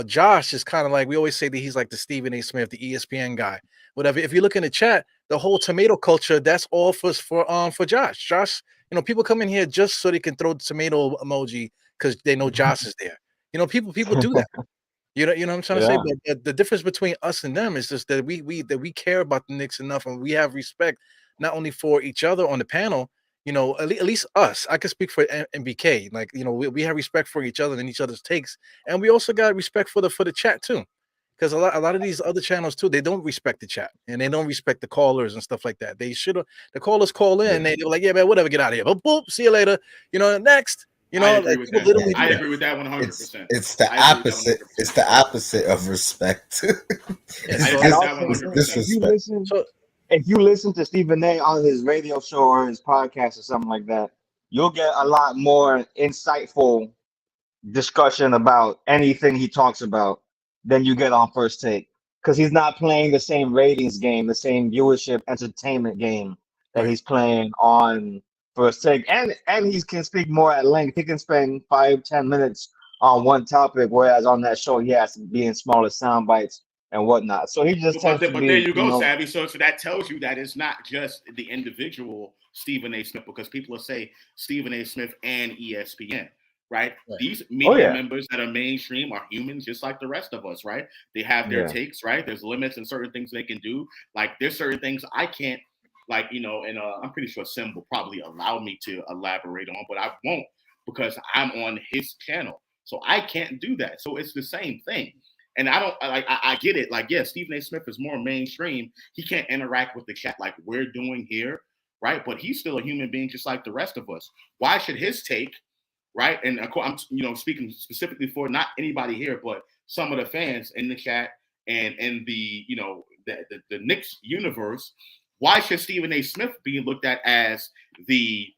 Josh is kind of like we always say that he's like the Stephen A. Smith, the ESPN guy. Whatever. If you look in the chat, the whole tomato culture, that's all for Josh. Josh, people come in here just so they can throw the tomato emoji because they know Josh is there. People do that. You know what I'm trying to say? But the difference between us and them is just that we care about the Knicks enough and we have respect not only for each other on the panel, at least us. I can speak for MBK. Like, we have respect for each other and each other's takes, and we also got respect for the chat too. Because a lot of these other channels too, they don't respect the chat and they don't respect the callers and stuff like that. They should have the callers call in and they're like, yeah, man, whatever, get out of here. But boop, see you later. Next. I agree with that. I agree with that 100%. It's the opposite. It's the opposite of respect. If you listen to Stephen A. on his radio show or his podcast or something like that, you'll get a lot more insightful discussion about anything he talks about than you get on First Take, because he's not playing the same ratings game, the same viewership entertainment game that he's playing on First Take, and he can speak more at length. He can spend 5-10 minutes on one topic, whereas on that show he has to be in smaller sound bites and whatnot. So he just but there you go, Savvy. So that tells you that it's not just the individual Stephen A. Smith, because people will say Stephen A. Smith and ESPN. Right? These media members that are mainstream are humans just like the rest of us, right? They have their takes, right? There's limits and certain things they can do. Like there's certain things I can't, like, and I'm pretty sure Sim will probably allow me to elaborate on, but I won't because I'm on his channel. So I can't do that. So it's the same thing. And I get it. Like, yeah, Stephen A. Smith is more mainstream. He can't interact with the chat like we're doing here, right? But he's still a human being just like the rest of us. Why should his take, right? And of course, I'm speaking specifically for not anybody here, but some of the fans in the chat and in the the Knicks universe. Why should Stephen A. Smith be looked at as the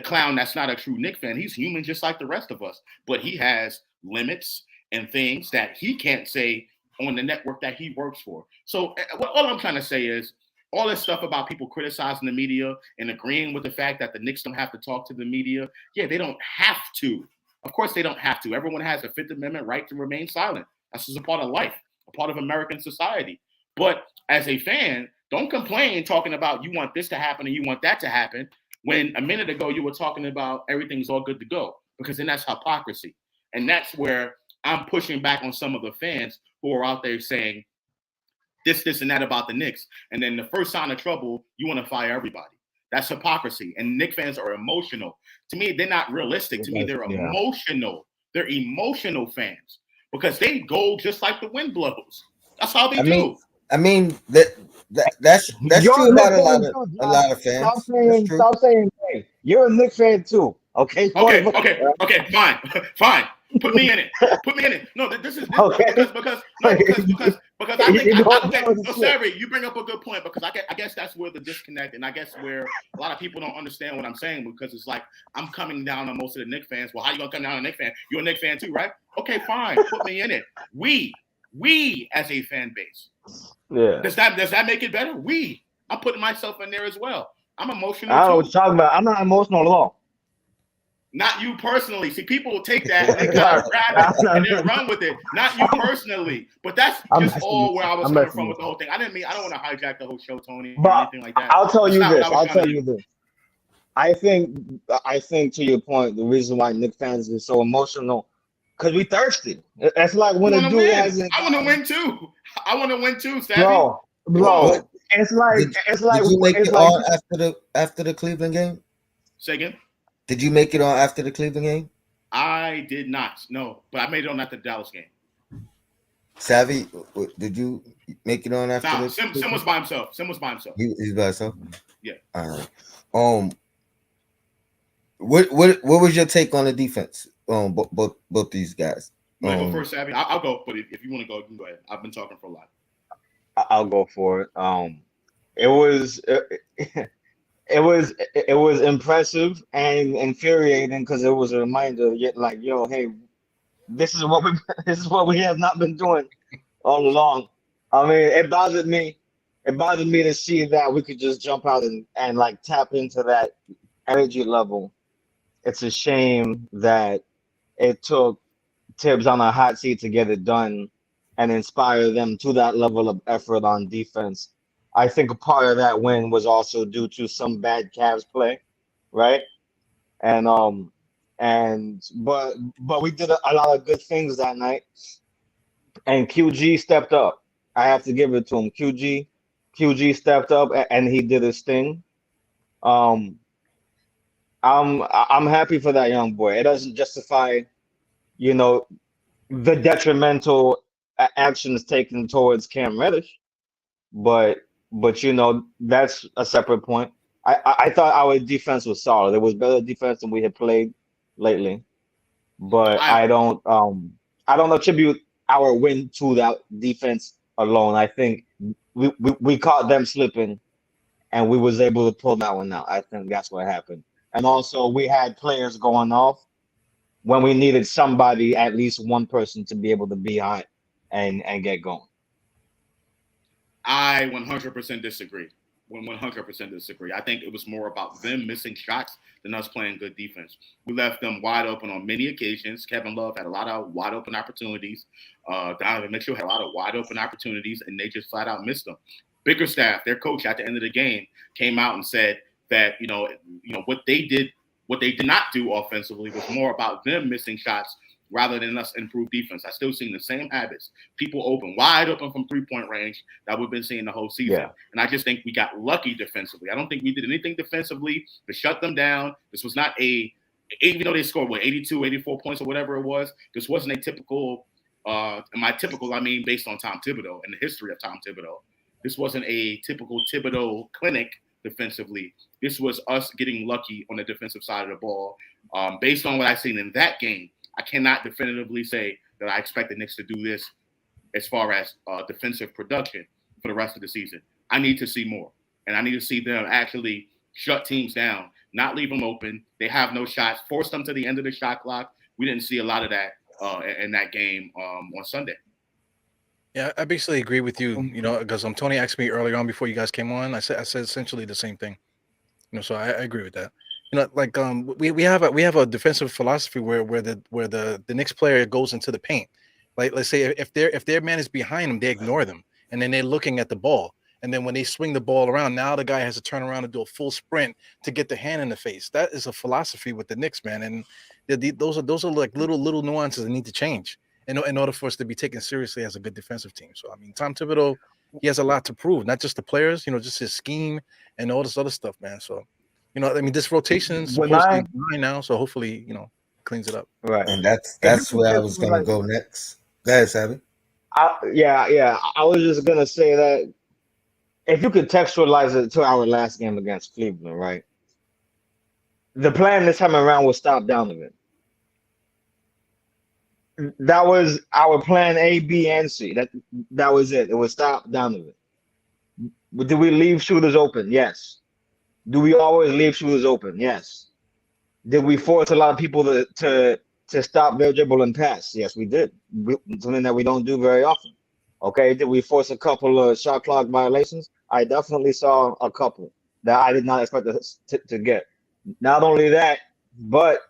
clown that's not a true Knicks fan? He's human just like the rest of us, but he has limits and things that he can't say on the network that he works for. So all I'm trying to say is all this stuff about people criticizing the media and agreeing with the fact that the Knicks don't have to talk to the media. Yeah, they don't have to. Of course, they don't have to. Everyone has a Fifth Amendment right to remain silent. That's just a part of life, a part of American society. But as a fan, don't complain talking about you want this to happen and you want that to happen when a minute ago you were talking about everything's all good to go, because then that's hypocrisy. And that's where I'm pushing back on some of the fans who are out there saying, this, and that about the Knicks. And then the first sign of trouble, you want to fire everybody. That's hypocrisy. And Knicks fans are emotional. To me, they're not realistic. To me, they're emotional. They're emotional fans because they go just like the wind blows. That's how they do. That's true about a lot of fans. Stop saying hey. You're a Knicks fan too. Okay. Fine. Put me in it. No, this is because I think Savvy, you bring up a good point, because I guess that's where the disconnect, and I guess where a lot of people don't understand what I'm saying, because it's like I'm coming down on most of the Knicks fans. Well, how you gonna come down on a Knicks fan? You're a Knicks fan too, right? Okay, fine. Put me in it. We as a fan base. Yeah. Does that make it better? I'm putting myself in there as well. I'm emotional. I don't know what you're talking about. I'm not emotional at all. Not you personally. See, people will take that and they kind of grab it and then run with it. Not you personally. But that's just all where I was coming from with the whole thing. I don't want to hijack the whole show, Tony, or anything like that. I'll tell you this. I think to your point, the reason why Knicks fans are so emotional, because we thirsty. It's like when a dude has I want to win too. Savvy. Bro. It's like did you make it on after the Cleveland game? Say again? Did you make it on after the Cleveland game? I did not. No, but I made it on after the Dallas game. Savvy, did you make it on after Nah, this? Sim was by himself. Sim was by himself. He's by himself. Yeah. All right. What was your take on the defense? Both these guys. You want to go first, Savvy? I'll go, but if you want to go, you can go ahead. I've been talking for a lot. I'll go for it. It was it was impressive and infuriating because it was a reminder, yet like, yo, hey, this is what we this is what we have not been doing all along. I mean, it bothered me. It bothered me to see that we could just jump out and like tap into that energy level. It's a shame that it took Tibbs on a hot seat to get it done and inspire them to that level of effort on defense. I think a part of that win was also due to some bad Cavs play, right? And but we did a lot of good things that night, and QG stepped up. I have to give it to him. QG stepped up and he did his thing. Um, I'm happy for that young boy. It doesn't justify, you know, the detrimental actions taken towards Cam Reddish, but you know that's a separate point. I thought our defense was solid. It was better defense than we had played lately, but I don't attribute our win to that defense alone. I think we caught them slipping and we was able to pull that one out. I think that's what happened. And also we had players going off when we needed somebody, at least one person, to be able to be hot and get going. I 100% disagree. 100% disagree. I think it was more about them missing shots than us playing good defense. We left them wide open on many occasions. Kevin Love had a lot of wide open opportunities. Donovan Mitchell had a lot of wide open opportunities, and they just flat out missed them. Bickerstaff, their coach, at the end of the game, came out and said that what they did not do offensively was more about them missing shots rather than us improve defense. I still seen the same habits. People wide open from 3-point range that we've been seeing the whole season. Yeah. And I just think we got lucky defensively. I don't think we did anything defensively to shut them down. This was not even though they scored 82, 84 points or whatever it was, this wasn't a typical, I mean based on Tom Thibodeau and the history of Tom Thibodeau. This wasn't a typical Thibodeau clinic defensively. This was us getting lucky on the defensive side of the ball. Based on what I've seen in that game, I cannot definitively say that I expect the Knicks to do this as far as defensive production for the rest of the season. I need to see more. And I need to see them actually shut teams down, not leave them open. They have no shots, force them to the end of the shot clock. We didn't see a lot of that in that game on Sunday. Yeah, I basically agree with you, because Tony asked me earlier on before you guys came on. I said essentially the same thing. So I agree with that. Like we have a defensive philosophy where the Knicks player goes into the paint. Like let's say if their man is behind them, they ignore them, and then they're looking at the ball. And then when they swing the ball around, now the guy has to turn around and do a full sprint to get the hand in the face. That is a philosophy with the Knicks, man. And those are like little nuances that need to change in order for us to be taken seriously as a good defensive team. So I mean, Tom Thibodeau, he has a lot to prove, not just the players, just his scheme and all this other stuff, man. So. I mean, this rotation is supposed to be fine now, so hopefully, cleans it up. Right. And that's where I was going to go next. Go ahead, Savvy. Yeah. I was just going to say that if you could textualize it to our last game against Cleveland, right? The plan this time around was stop Donovan. That was our plan A, B, and C. That was it. It was stop Donovan. Did we leave shooters open? Yes. Do we always leave shooters open? Yes. Did we force a lot of people to stop their dribble and pass? Yes, we did. Something that we don't do very often. Okay. Did we force a couple of shot clock violations? I definitely saw a couple that I did not expect to get. Not only that, but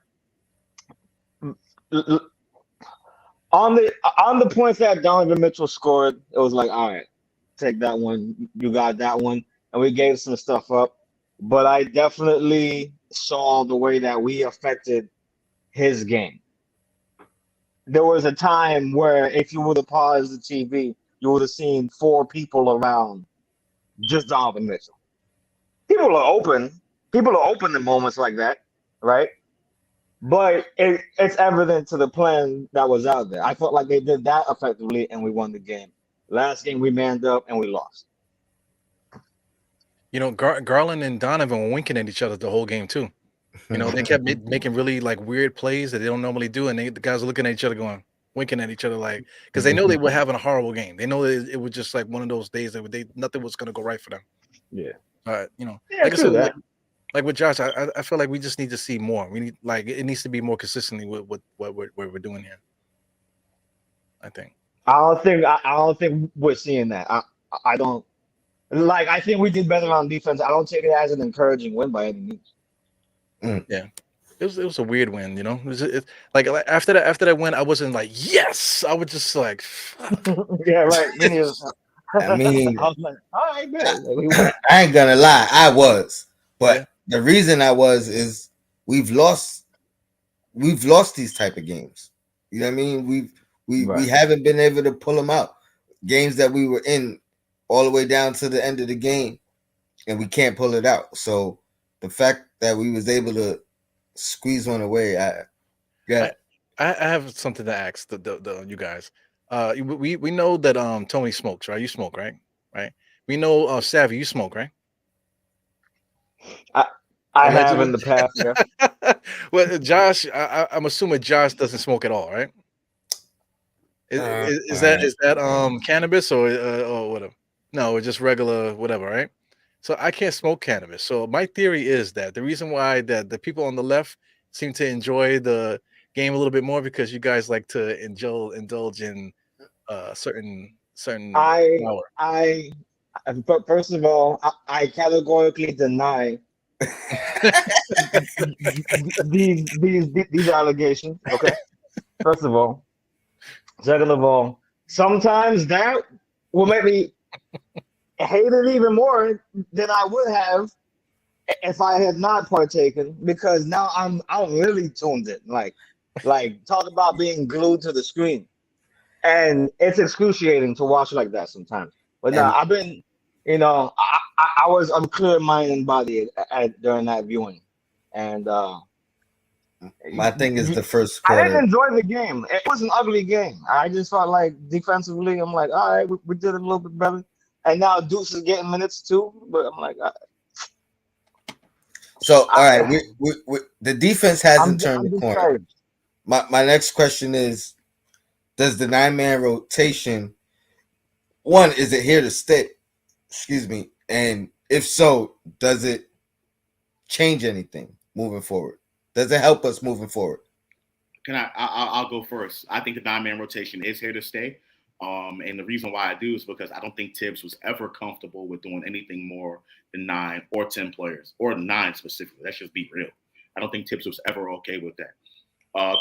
on the points that Donovan Mitchell scored, it was like, all right, take that one. You got that one. And we gave some stuff up. But I definitely saw the way that we affected his game. There was a time where if you would have paused the TV, you would have seen 4 people around just Donovan Mitchell. People are open. People are open in moments like that, right? But it's evident to the plan that was out there. I felt like they did that effectively, and we won the game. Last game we manned up and we lost. You know, Garland and Donovan were winking at each other the whole game too. You know, they kept making really like weird plays that they don't normally do, and the guys are looking at each other, going, winking at each other, like because they know they were having a horrible game. They know it was just like one of those days that nothing was going to go right for them. Yeah. You know, Yeah, like I true said, that. like with Josh, I feel like we just need to see more. We need like it needs to be more consistently with what we're doing here. I think. I don't think we're seeing that. I don't like. I think we did better on defense. I don't take it as an encouraging win by any means. Yeah. It was a weird win, you know. Like after that win, I wasn't like yes. I was just like, fuck. Yeah, right. Me neither. I mean, I was like, all right, good. Like, we won. I ain't gonna lie, I was, but Yeah. the reason I was is we've lost these type of games. You know what I mean? We Right. haven't been able to pull them out. Games that we were in all the way down to the end of the game, and we can't pull it out. So the fact that we was able to squeeze one away, I have something to ask the you guys. We know that Tony smokes, right? You smoke, right? Right. We know Savvy, you smoke, right? I have Allegedly. in the past, yeah. Well, Josh, I'm assuming Josh doesn't smoke at all, right? Is that cannabis or whatever? No, it's just regular whatever, right? So I can't smoke cannabis. So my theory is that the reason why that the people on the left seem to enjoy the game a little bit more because you guys like to indulge in certain I power. I but first of all, I categorically deny these allegations. Okay. First of all. Second of all, sometimes that will make me hate it even more than I would have if I had not partaken, because now I'm really tuned in. Like talk about being glued to the screen. And it's excruciating to watch like that sometimes. But no, and I've been, I was unclear in mind and body during that viewing. And my thing is the first I didn't quarter. enjoy the game. It was an ugly game. I just felt like defensively, I'm like, all right, we did it a little bit better. And now Deuce is getting minutes too, but I'm like, So all right, we the defense hasn't turned I'm the corner. discouraged. My next question is: does the 9-man rotation, one, is it here to stay? Excuse me, and if so, does it change anything moving forward? Does it help us moving forward? I'll go first. I think the 9-man rotation is here to stay. And the reason why I do is because I don't think Tibbs was ever comfortable with doing anything more than 9 or 10 players, or 9 specifically. Let's just be real. I don't think Tibbs was ever okay with that.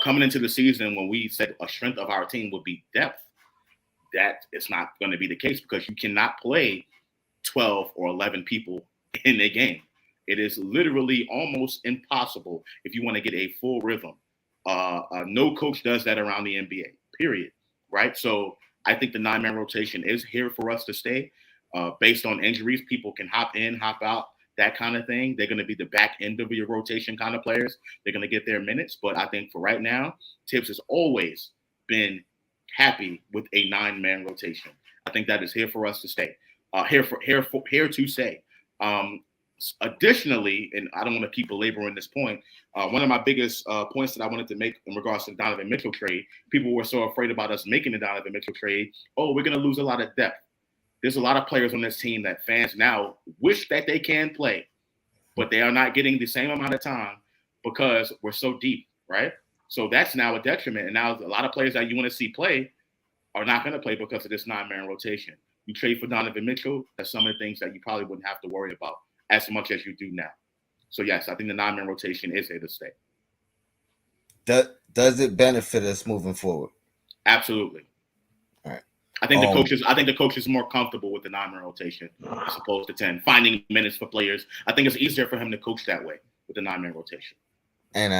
Coming into the season, when we said a strength of our team would be depth, that is not going to be the case because you cannot play 12 or 11 people in a game. It is literally almost impossible if you want to get a full rhythm. No coach does that around the NBA, period. Right? So I think the 9-man rotation is here for us to stay. Based on injuries, people can hop in, hop out, that kind of thing. They're going to be the back end of your rotation kind of players. They're going to get their minutes. But I think for right now, Tibbs has always been happy with a 9-man rotation. I think that is here for us to stay. Here to stay. Additionally, and I don't want to keep belaboring this point, one of my biggest points that I wanted to make in regards to the Donovan Mitchell trade, people were so afraid about us making the Donovan Mitchell trade. Oh, we're going to lose a lot of depth. There's a lot of players on this team that fans now wish that they can play, but they are not getting the same amount of time because we're so deep, right? So that's now a detriment. And now a lot of players that you want to see play are not going to play because of this 9-man rotation. You trade for Donovan Mitchell, that's some of the things that you probably wouldn't have to worry about as much as you do now. So yes, I think the 9-man rotation is here to stay. Does it benefit us moving forward? Absolutely. All right. I think the coach is more comfortable with the 9-man rotation as opposed to 10. Finding minutes for players, I think it's easier for him to coach that way with the 9-man rotation. And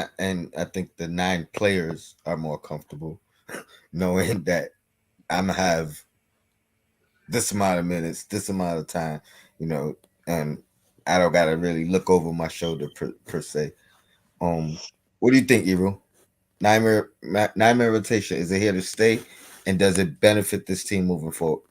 I think the 9 players are more comfortable knowing that I'm gonna have this amount of minutes, this amount of time, and I don't gotta really look over my shoulder per se. What do you think, Ebro? Nine-man rotation, is it here to stay, and does it benefit this team moving forward?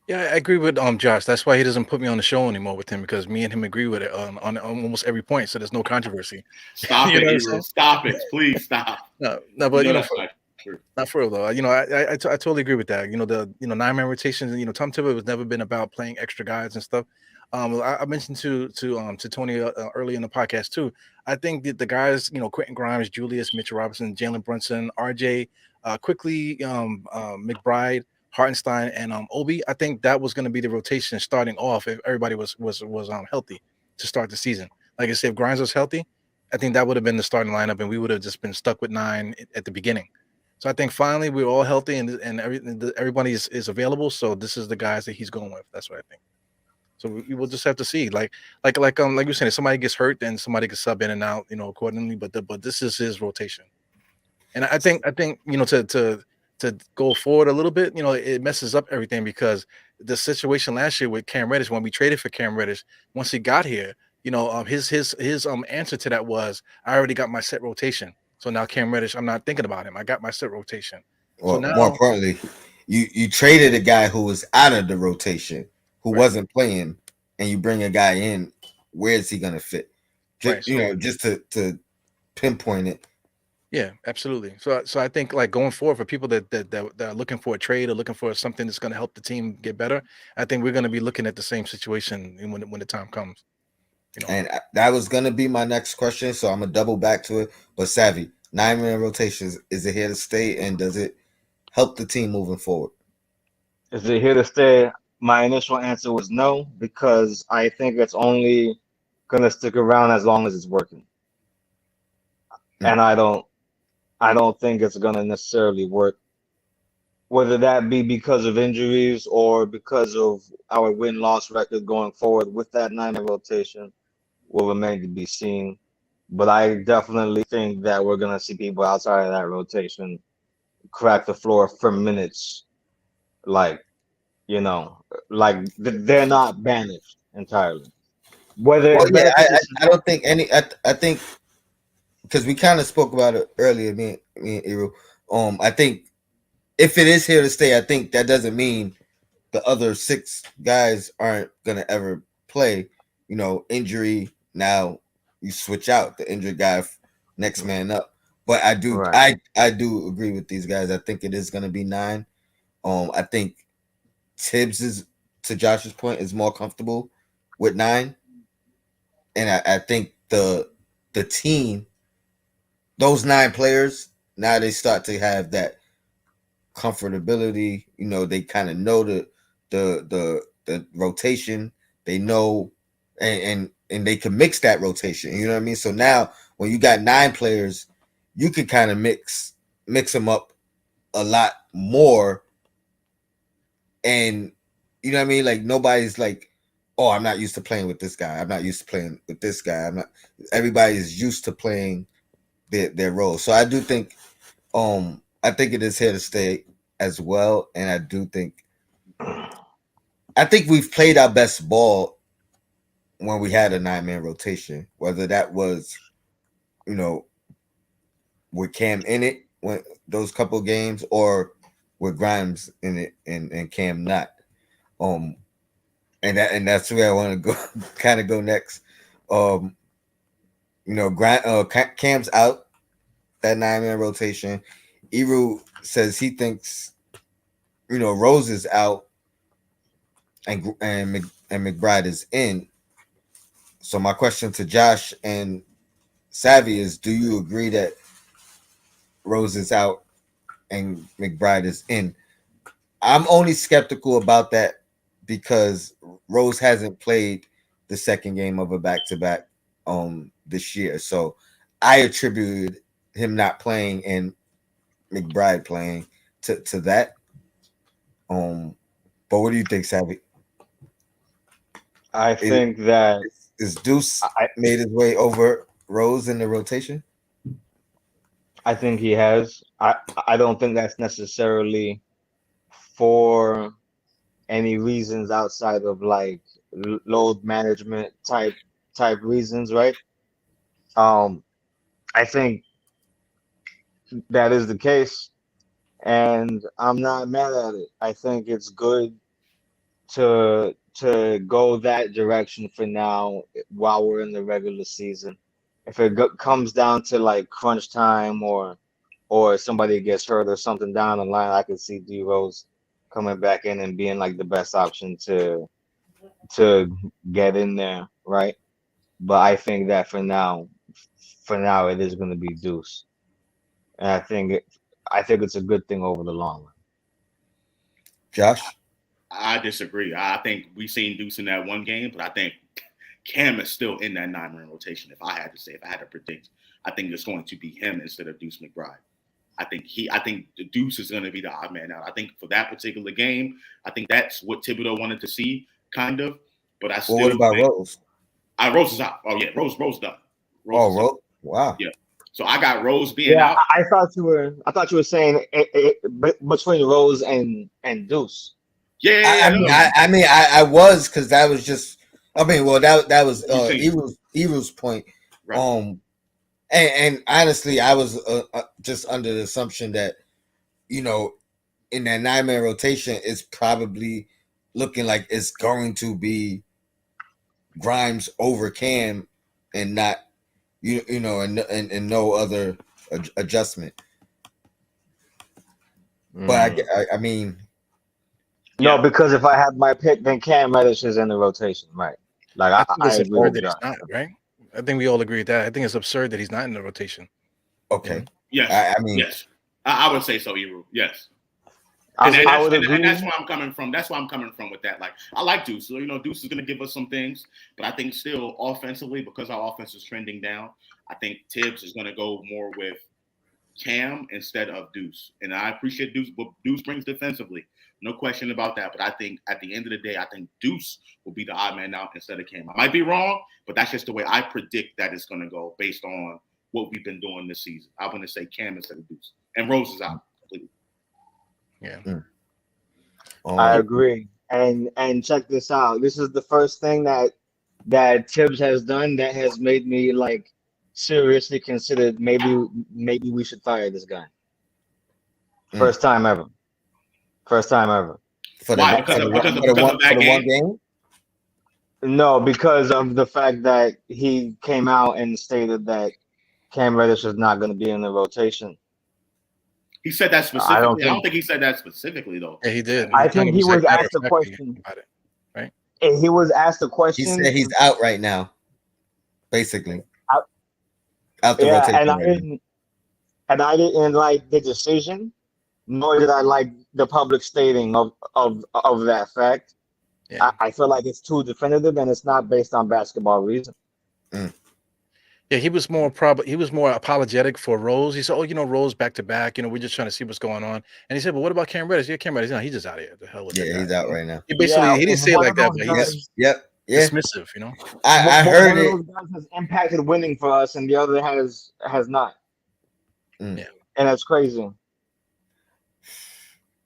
Yeah, I agree with Josh. That's why he doesn't put me on the show anymore with him because me and him agree with it on almost every point. So there's no controversy. Stop You it, know what I'm Ebro. saying? Stop it. Please stop. No, no, You but know that's not true. not for real though. I totally agree with that. Nine-man rotations. Tom Thibodeau has never been about playing extra guys and stuff. I mentioned to Tony early in the podcast too. I think that the guys, Quentin Grimes, Julius, Mitchell Robinson, Jalen Brunson, RJ, quickly, McBride, Hartenstein, and Obi. I think that was going to be the rotation starting off if everybody was healthy to start the season. Like I said, if Grimes was healthy, I think that would have been the starting lineup, and we would have just been stuck with nine at the beginning. So I think finally we're all healthy and everybody is available. So this is the guys that he's going with. That's what I think. So we will just have to see. Like you're saying, if somebody gets hurt, then somebody can sub in and out, accordingly. But this is his rotation. And I think to go forward a little bit, it messes up everything because the situation last year with Cam Reddish when we traded for Cam Reddish, once he got here, his answer to that was I already got my set rotation. So now Cam Reddish, I'm not thinking about him. I got my set rotation. So Or more now, importantly, you traded a guy who was out of the rotation, who right, wasn't playing, and you bring a guy in. Where is he going to fit? right. So Just to pinpoint it. yeah, absolutely. So I think like going forward for people that are looking for a trade or looking for something that's going to help the team get better, I think we're going to be looking at the same situation when the time comes. And that was going to be my next question, so I'm gonna double back to it. But Savvy, 9-man rotations, is it here to stay, and does it help the team moving forward? Is it here to stay? My initial answer was no, because I think it's only gonna stick around as long as it's working. Mm. And I don't think it's gonna necessarily work, whether that be because of injuries or because of our win-loss record going forward with that nine-man rotation will remain to be seen. But I definitely think that we're gonna see people outside of that rotation crack the floor for minutes, like you know, they're not banished entirely. Whether Well, it yeah, benefits us or I not, don't think any. I think because we kind of spoke about it earlier, me and Eru. I think if it is here to stay, I think that doesn't mean the other 6 guys aren't gonna ever play. Injury now you switch out the injured guy, next man up. But I do, right? I do agree with these guys. I think it is gonna be 9. I think Tibbs is, to Josh's point, is more comfortable with 9, and I think the team, those 9 players, now they start to have that comfortability. They kind of know the rotation. They know, and they can mix that rotation. You know what I mean? So now when you got 9 players, you can kind of mix them up a lot more. And you know what I mean? Like nobody's like, oh, I'm not used to playing with this guy. I'm not used to playing with this guy. I'm not. Everybody is used to playing their role. So I think it is here to stay as well. And I think we've played our best ball when we had a 9-man rotation, whether that was, you know, with Cam in it when those couple games, or with Grimes in it and Cam not. Um and that's where I want to go kind of go next. Um Cam's out that 9-man rotation. Eru says he thinks Rose is out and McBride is in. So my question to Josh and Savvy is: do you agree that Rose is out and McBride is in? I'm only skeptical about that because Rose hasn't played the second game of a back-to-back this year. So I attributed him not playing and McBride playing to that. But what do you think, Savvy? I Is, think that is Deuce I made his way over Rose in the rotation? I think he has. I don't think that's necessarily for any reasons outside of like load management type reasons, right? Um, I think that is the case, and I'm not mad at it. I think it's good to go that direction for now while we're in the regular season. If it comes down to like crunch time or somebody gets hurt or something down the line, I could see D Rose coming back in and being like the best option to get in there, right? But I think that for now it is going to be Deuce, and I think it's a good thing over the long run. Josh? I disagree. I think we seen Deuce in that one game, but I think Cam is still in that 9-man rotation. If I had to predict, I think it's going to be him instead of Deuce McBride. I think the Deuce is going to be the odd man out. I think for that particular game, I think that's what Thibodeau wanted to see, kind of. But I still. Well, what about Rose? Rose is out. Oh yeah, Rose done. Rose. Wow. Yeah. So I got Rose being out. I thought you were saying between Rose and Deuce. Yeah. I was, because that was just. I mean, well, that was Evil's point. Right. And honestly, I was just under the assumption that, in that 9-man rotation, it's probably looking like it's going to be Grimes over Cam, and not, and no other adjustment. But I mean, no, because if I have my pick, then Cam Reddish is in the rotation, right? Like I agree with that. Not, right? I think we all agree with that. I think it's absurd that he's not in the rotation. Okay. Yes. I mean, yes. I would say so, Eru. Yes. I would agree. And that's where I'm coming from. That's why I'm coming from with that. Like, I like Deuce. So, Deuce is going to give us some things, but I think still offensively, because our offense is trending down, I think Tibbs is going to go more with Cam instead of Deuce. And I appreciate Deuce, what Deuce brings defensively. No question about that. But I think at the end of the day, I think Deuce will be the odd man out instead of Cam. I might be wrong, but that's just the way I predict that it's going to go based on what we've been doing this season. I'm going to say Cam instead of Deuce. And Rose is out completely. Yeah. I agree. And check this out. This is the first thing that Tibbs has done that has made me like seriously consider maybe we should fire this guy. First time ever. Why? Because of that game? No, because of the fact that he came out and stated that Cam Reddish is not going to be in the rotation. He said that specifically. I don't think he said that specifically, though. Yeah, he did. I think he was asked a question about it, right? And he was asked a question. He said he's out right now, basically. Out the rotation. And I didn't like the decision, nor did I like the public stating of that fact. Yeah. I feel like it's too definitive, and it's not based on basketball reasons. Yeah, he was more apologetic for Rose. He said, Rose back to back. We're just trying to see what's going on. And he said, but what about Cam Reddish? Yeah, Cam Reddish, he's just out of here. The hell with that guy. He's out right now. He basically he didn't say it like that, but he's dismissive, I heard it. One of those guys has impacted winning for us, and the other has not. Yeah, and that's crazy.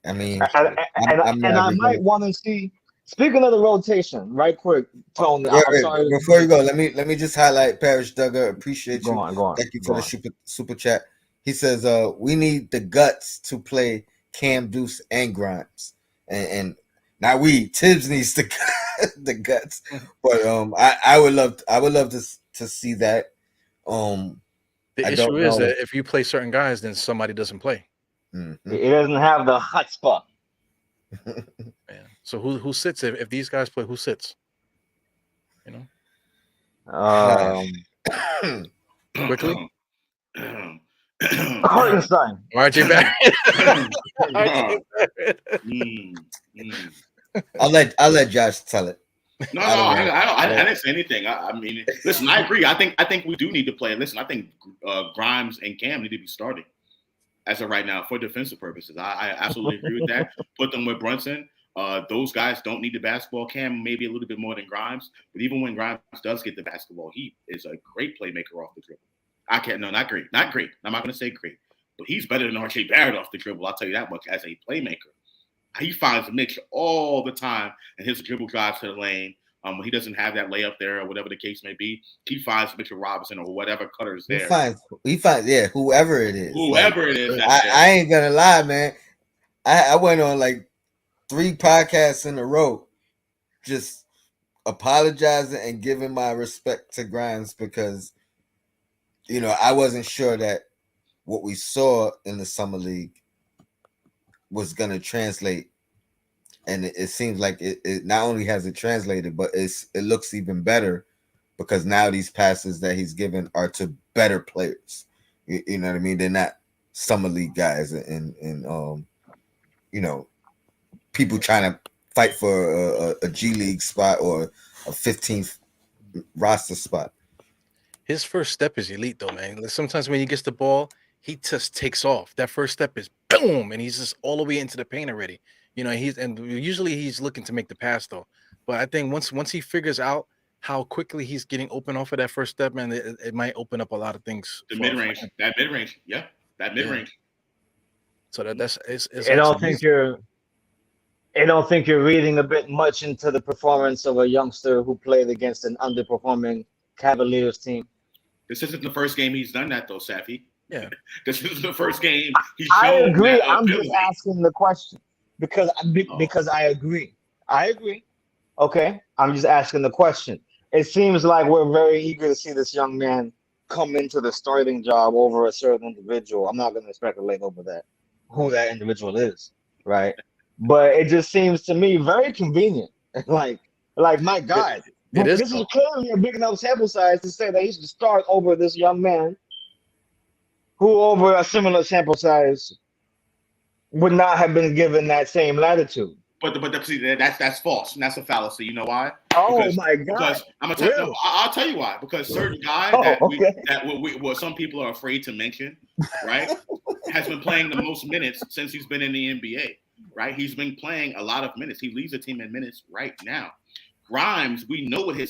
I mean, I might want to see. Speaking of the rotation, right quick, Tone. Sorry. Before you go, let me just highlight Parrish Duggar. Appreciate you. Go on. Thank you for the super chat. He says, we need the guts to play Cam, Deuce, and Grimes, and now Tibbs needs the guts. But I would love to see that. The issue is that if you play certain guys, then somebody doesn't play. Mm-hmm. It doesn't have the chutzpah. Man. So who sits if these guys play? Who sits? Quickly. Hartenstein. RJ Barrett. I'll let Josh tell it. No, I didn't say anything. I mean, listen, I agree. I think we do need to play. Listen, I think Grimes and Cam need to be starting as of right now for defensive purposes. I absolutely agree with that. Put them with Brunson. Those guys don't need the basketball. Cam maybe a little bit more than Grimes, but even when Grimes does get the basketball, he is a great playmaker off the dribble. Not great. I'm not going to say great, but he's better than RJ Barrett off the dribble. I'll tell you that much as a playmaker. He finds a mixture all the time, and his dribble drives to the lane, When he doesn't have that layup there or whatever the case may be, he finds Mitchell Robinson or whatever cutter's there. He finds, yeah, whoever it is. Whoever it is. I ain't gonna lie, man. I went on like 3 podcasts in a row, just apologizing and giving my respect to Grimes because, you know, I wasn't sure that what we saw in the summer league was gonna translate. And it seems like it not only has it translated, but it looks even better because now these passes that he's given are to better players. You know what I mean? They're not summer league guys and you know, people trying to fight for a G League spot or a 15th roster spot. His first step is elite, though, man. Sometimes when he gets the ball, he just takes off. That first step is boom, and he's just all the way into the paint already. You know, usually he's looking to make the pass though. But I think once he figures out how quickly he's getting open off of that first step, man, it might open up a lot of things. That mid range, yeah, that mid range. So that's it's I don't think you're reading a bit much into the performance of a youngster who played against an underperforming Cavaliers team. This isn't the first game he's done that though, Safi. Yeah, this is the first game he's shown. I agree. That I'm ability. just asking the question because I agree. Okay, I'm just asking the question. It seems like we're very eager to see this young man come into the starting job over a certain individual. I'm not going to speculate over that, who that individual is, right? But it just seems to me very convenient. like my God, this is clearly a big enough sample size to say that he should start over this young man, who over a similar sample size would not have been given that same latitude. But see, that's false. And that's a fallacy. You know why? My God! Because I'm gonna tell you. I'll tell you why. Because certain guy what some people are afraid to mention, right, has been playing the most minutes since he's been in the NBA. Right, he's been playing a lot of minutes. He leads the team in minutes right now. Grimes, we know what he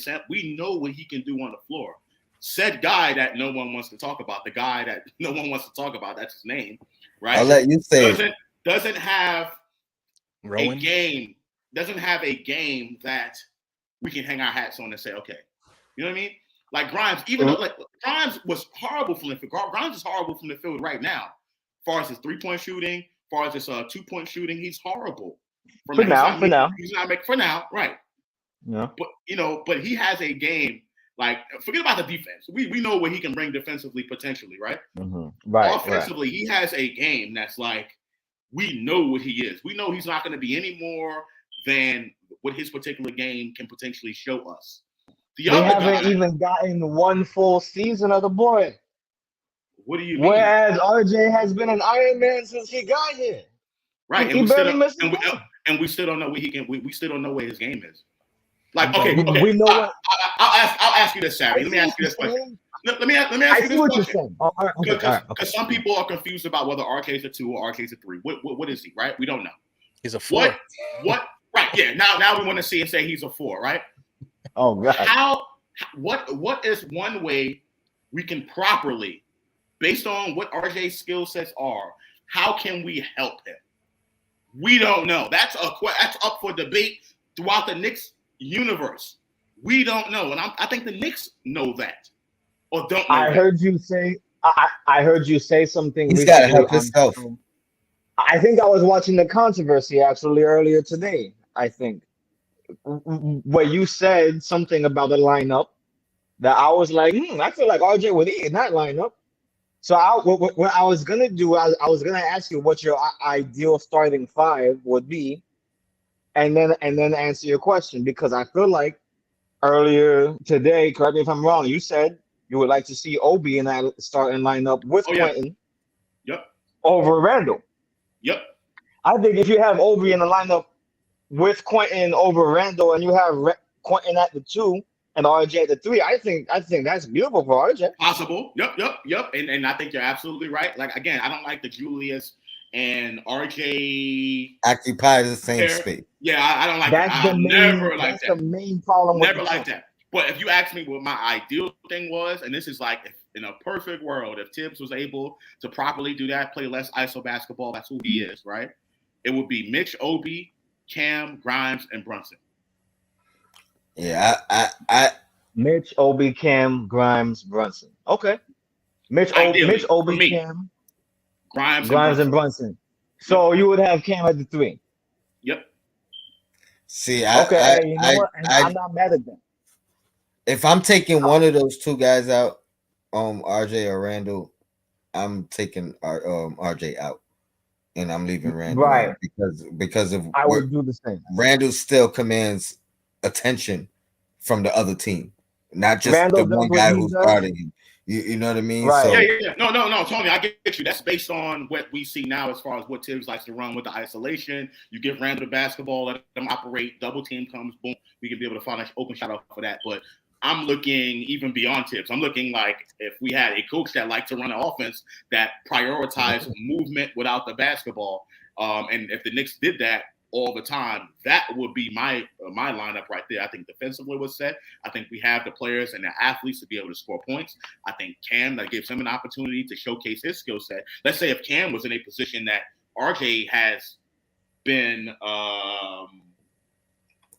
can do on the floor. Said guy that no one wants to talk about, the guy that no one wants to talk about, that's his name, right? I'll let you say doesn't have Rowan? doesn't have a game that we can hang our hats on and say, okay, you know what I mean? Like Grimes, even though Grimes was horrible from the field. Grimes is horrible from the field right now. As far as his 3-point shooting, as far as his 2-point shooting, he's horrible. For now, he's not making for now, right? Yeah. But he has a game. Like, forget about the defense. We know what he can bring defensively, potentially, right? Mm-hmm. Right. Offensively, he has a game that's like, we know what he is. We know he's not going to be any more than what his particular game can potentially show us. We haven't even gotten one full season of the boy. What do you mean? Whereas RJ has been an Iron Man since he got here. Right, and we still don't know what he can. We still don't know what his game is. Like, okay. We know what. I'll ask you this, Savvy. Let me ask you this question. Let me ask you this question. Because some people are confused about whether RK is a 2 or RK is a 3. What is he? Right? We don't know. He's a 4. What? Right. Yeah. Now we want to see and say he's a 4. Right? Oh God. What is one way we can properly, based on what RJ's skill sets are, how can we help him? We don't know. That's up for debate throughout the Knicks universe. We don't know, and I think the Knicks know that, or don't know. I heard you say something. He's got to help himself. I think I was watching the controversy actually earlier today. I think where you said something about the lineup that I was like, I feel like RJ would eat in that lineup. So what I was gonna do, I was gonna ask you what your ideal starting 5 would be, and then answer your question, because I feel like earlier today, correct me if I'm wrong, you said you would like to see Obi in that starting lineup with Quentin. Yep. Over Randall. Yep. I think if you have Obi in the lineup with Quentin over Randall, and you have Quentin at the 2 and RJ at the 3, I think that's beautiful for RJ. Possible. Yep. And I think you're absolutely right. Like, again, I don't like the Julius and RJ occupy the same space. Yeah, I don't like that. That's the main problem. Never like that. But if you ask me what my ideal thing was, and this is like, if in a perfect world, if Tibbs was able to properly do that, play less ISO basketball, that's who he is, right? It would be Mitch, Obi, Cam, Grimes, and Brunson. Yeah, I Mitch, Obi, Cam, Grimes, Brunson. Okay. Mitch, Ideally, for Obi, me, Cam, Grimes and Grimes, and Brunson. Brunson. Yep. So you would have Cam at the 3. Yep. see. Okay, hey, you know what? And I'm I not mad at that. if I'm taking one of those two guys out, RJ or Randall, I'm taking RJ out, and I'm leaving Randall Right. in because of I what would do the same. Randall still commands attention from the other team, not just the Randall does one what guy he who's does. guarding him. You know what I mean? Right. Yeah, So yeah, yeah. No, Tony, I get you. That's based on what we see now as far as what Tibbs likes to run with the isolation. You give Randall the basketball, let them operate, double team comes, boom, we can be able to find an open shot off for that. But I'm looking even beyond Tibbs. I'm looking like if we had a coach that liked to run an offense that prioritized movement without the basketball, and if the Knicks did that all the time, that would be my lineup right there. I think defensively was set. I think we have the players and the athletes to be able to score points. I think Cam, that gives him an opportunity to showcase his skill set. Let's say if Cam was in a position that RJ has been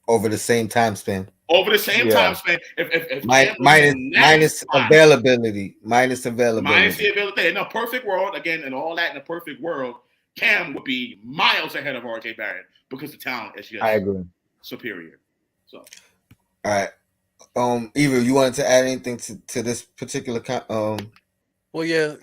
over the same time span, over the same Yeah. time span, if Cam was minus in that minus spot, availability, minus the ability, in a perfect world, again, and all that in a perfect world, Cam would be miles ahead of RJ Barrett because the talent is just I agree. superior. So, all right. Eva, you wanted to add anything to this particular Well, yeah,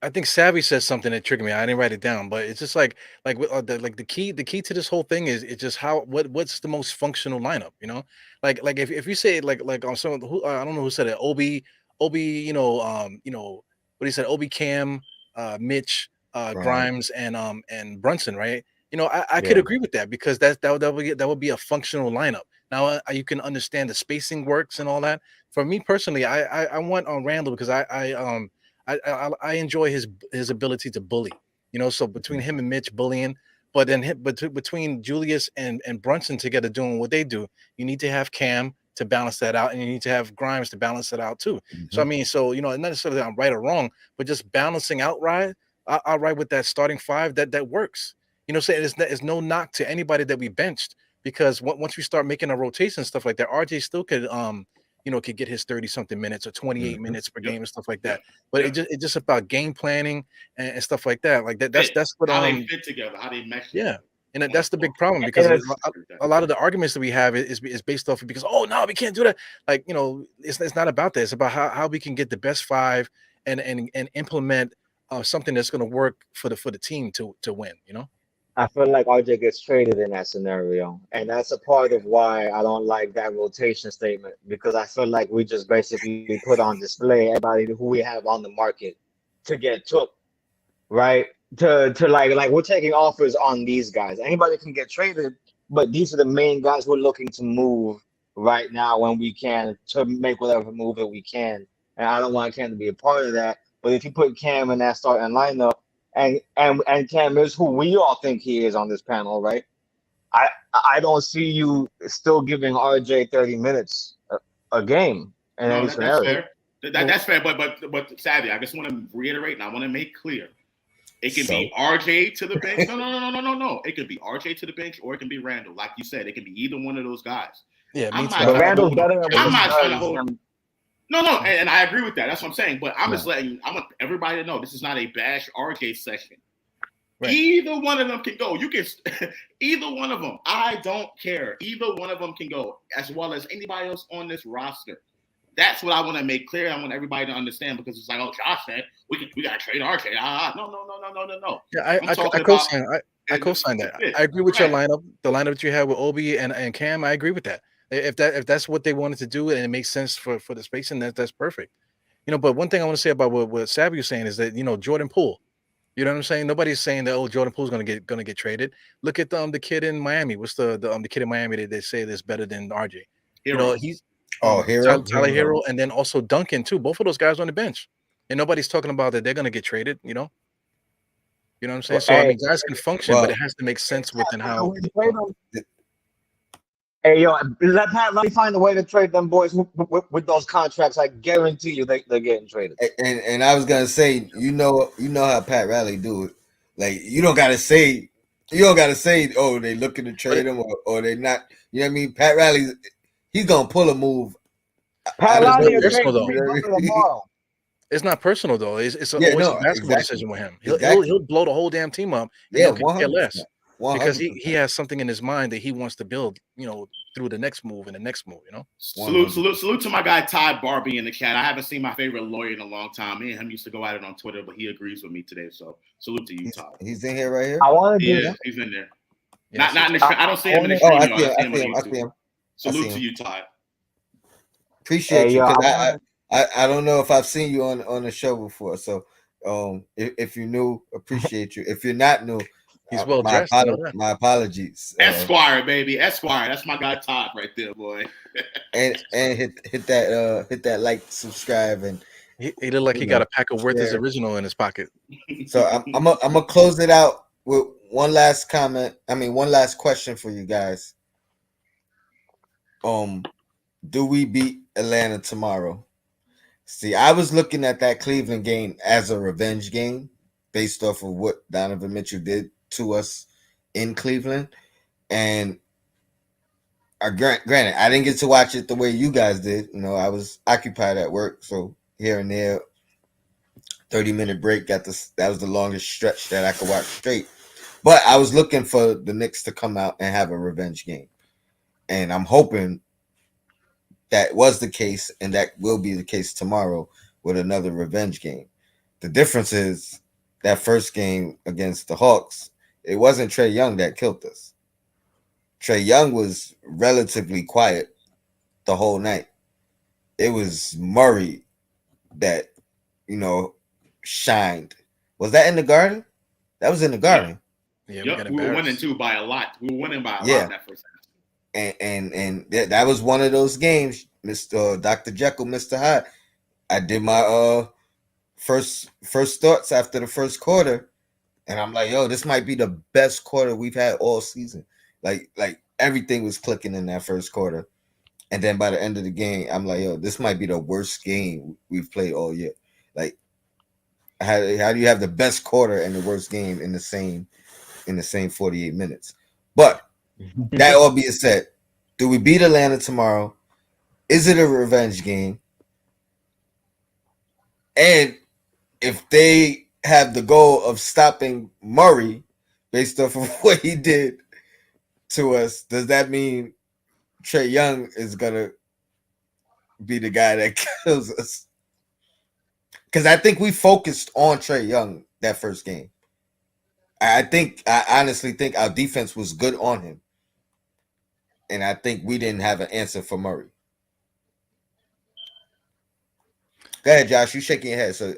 I think Savvy says something that triggered me. I didn't write it down, but it's just like the key to this whole thing is it's just what's the most functional lineup, like if you say like on some who I don't know who said it, Obi, what he said, Obi, Cam, Mitch, Grimes. Grimes, and Brunson, right? I could Yeah. agree with that because that would be a functional lineup. Now you can understand the spacing works and all that. For me personally, I want on Randall because I enjoy his ability to bully. So between him and Mitch bullying, but then between Julius and Brunson together doing what they do, you need to have Cam to balance that out, and you need to have Grimes to balance it out too. So I mean, not necessarily I'm right or wrong, but just balancing out right. I'll ride with that starting five that works. Say it's no knock to anybody that we benched because once we start making a rotation and stuff like that, RJ still could could get his 30 something minutes or 28 minutes per game and stuff like that. But it's just about game planning and stuff like that. Like that's what how they fit together, how they mesh yeah. together. And that's the big problem And because it's a lot of the arguments that we have is based off of because no, we can't do that. Like it's not about that. It's about how we can get the best five and implement something that's going to work for the team to win. I feel like RJ gets traded in that scenario. And that's a part of why I don't like that rotation statement because I feel like we just basically put on display everybody who we have on the market to get took, right? To like we're taking offers on these guys. Anybody can get traded, but these are the main guys we're looking to move right now when we can to make whatever move that we can. And I don't want Cam to be a part of that. But if you put Cam in that starting lineup, and Cam is who we all think he is on this panel, right? I don't see you still giving RJ 30 minutes a game in No, any that's scenario. fair. That's fair. But Savvy, I just want to reiterate and I want to make clear. It can be RJ to the bench. No. It could be RJ to the bench or it can be Randall. Like you said, it can be either one of those guys. Yeah, I'm me not too. But trying to Randall's hold. better at what I'm he not trying to does. hold. No, and I agree with that. That's what I'm saying. But I'm just letting. I want everybody to know this is not a bash RJ session. Right. Either one of them can go. You can either one of them. I don't care. Either one of them can go, as well as anybody else on this roster. That's what I want to make clear. I want everybody to understand because it's like, oh, Josh said we gotta trade RJ. No. Yeah, I co-sign that. I agree with your lineup. The lineup that you had with Obi and Cam, I agree with that. If that's what they wanted to do and it makes sense for the spacing, that's perfect. But one thing I want to say about what Savvy was saying is that Jordan Poole. You know what I'm saying? Nobody's saying that Jordan Poole's gonna get traded. Look at the kid in Miami. What's the kid in Miami that they say is better than RJ? Hero. He's Hero, Tyler Hero, and then also Duncan too. Both of those guys on the bench, and nobody's talking about that they're gonna get traded. You know what I'm saying? So I mean, guys can function, but it has to make sense within how. Hey, yo, let me find a way to trade them boys with those contracts. I guarantee you they're getting traded. And I was gonna say, you know how Pat Riley do it. Like you don't gotta say, oh, they looking to trade him or they not. You know what I mean? Pat Riley, he's gonna pull a move. Pat But it's not Riley will personal trade though. Jimmy You know what Butler I mean? tomorrow. It's not personal though. It's Yeah, always a no, basketball exactly. decision with him. Exactly. He'll blow the whole damn team up, and Yeah, he'll could care less 100%. because 100%. he has something in his mind that he wants to build. Through the next move and the next move. Salute to my guy Ty Barbie in the chat. I haven't seen my favorite lawyer in a long time. Me and him used to go at it on Twitter, but he agrees with me today. So salute to you, Ty. He's in here right here. I want to He do. is. He's in there. Yeah, Not in the stream. I don't see him in the stream. Oh, I Though. see him. I see him on I see YouTube. him. Salute to you, Ty. Appreciate you, yo, because I don't know if I've seen you on the show before. So if you're new, appreciate you. If you're not new, he's well dressed. my apologies. Esquire, baby, Esquire. That's my guy Todd right there, boy. and hit that like, subscribe, and He looked like he got a pack of Werther's original in his pocket. So I'm gonna close it out with one last comment. One last question for you guys. Do we beat Atlanta tomorrow? See, I was looking at that Cleveland game as a revenge game based off of what Donovan Mitchell did to us in Cleveland. And granted, I didn't get to watch it the way you guys did. I was occupied at work, so here and there, 30-minute break. That was the longest stretch that I could watch straight. But I was looking for the Knicks to come out and have a revenge game. And I'm hoping that was the case, and that will be the case tomorrow with another revenge game. The difference is that first game against the Hawks, it wasn't Trey Young that killed us. Trey Young was relatively quiet the whole night. It was Murray that, shined. Was that in the Garden? That was in the Garden. Yeah, we were winning too by a lot. We were winning by a lot in that first half. And that was one of those games, Mr. Dr. Jekyll, Mr. Hyde. I did my first thoughts after the first quarter, and I'm like, yo, this might be the best quarter we've had all season. Like everything was clicking in that first quarter. And then by the end of the game, I'm like, yo, this might be the worst game we've played all year. Like, how do you have the best quarter and the worst game in the same 48 minutes? But that all being said, do we beat Atlanta tomorrow? Is it a revenge game? And if they have the goal of stopping Murray based off of what he did to us, does that mean Trey Young is going to be the guy that kills us? Because I think we focused on Trey Young that first game. I honestly think our defense was good on him. And I think we didn't have an answer for Murray. Go ahead, Josh. You shaking your head, so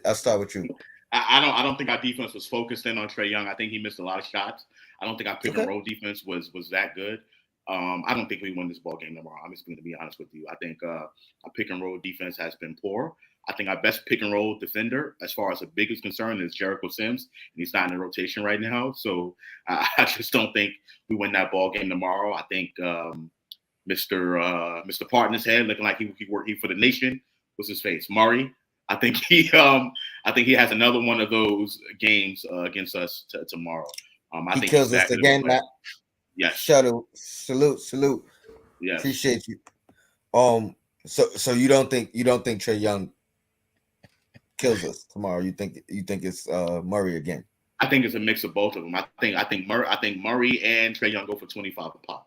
I'll start with you. I don't think our defense was focused in on Trey Young. I think he missed a lot of shots. I don't think our pick and roll defense was that good. I don't think we win this ball game tomorrow. I'm just going to be honest with you. I think our pick and roll defense has been poor. I think our best pick and roll defender, as far as the biggest concern, is Jericho Sims, and he's not in the rotation right now. So I just don't think we win that ball game tomorrow. I think Mr. Partner's head, looking like he working for the nation. What's his face? Murray. I think he has another one of those games against us tomorrow. He kills us again, Matt. Yes. Shuttle. Salute. Yes. Appreciate you. So you don't think Trey Young kills us tomorrow? You think it's Murray again? I think it's a mix of both of them. I think Murray and Trey Young go for 25 a pop.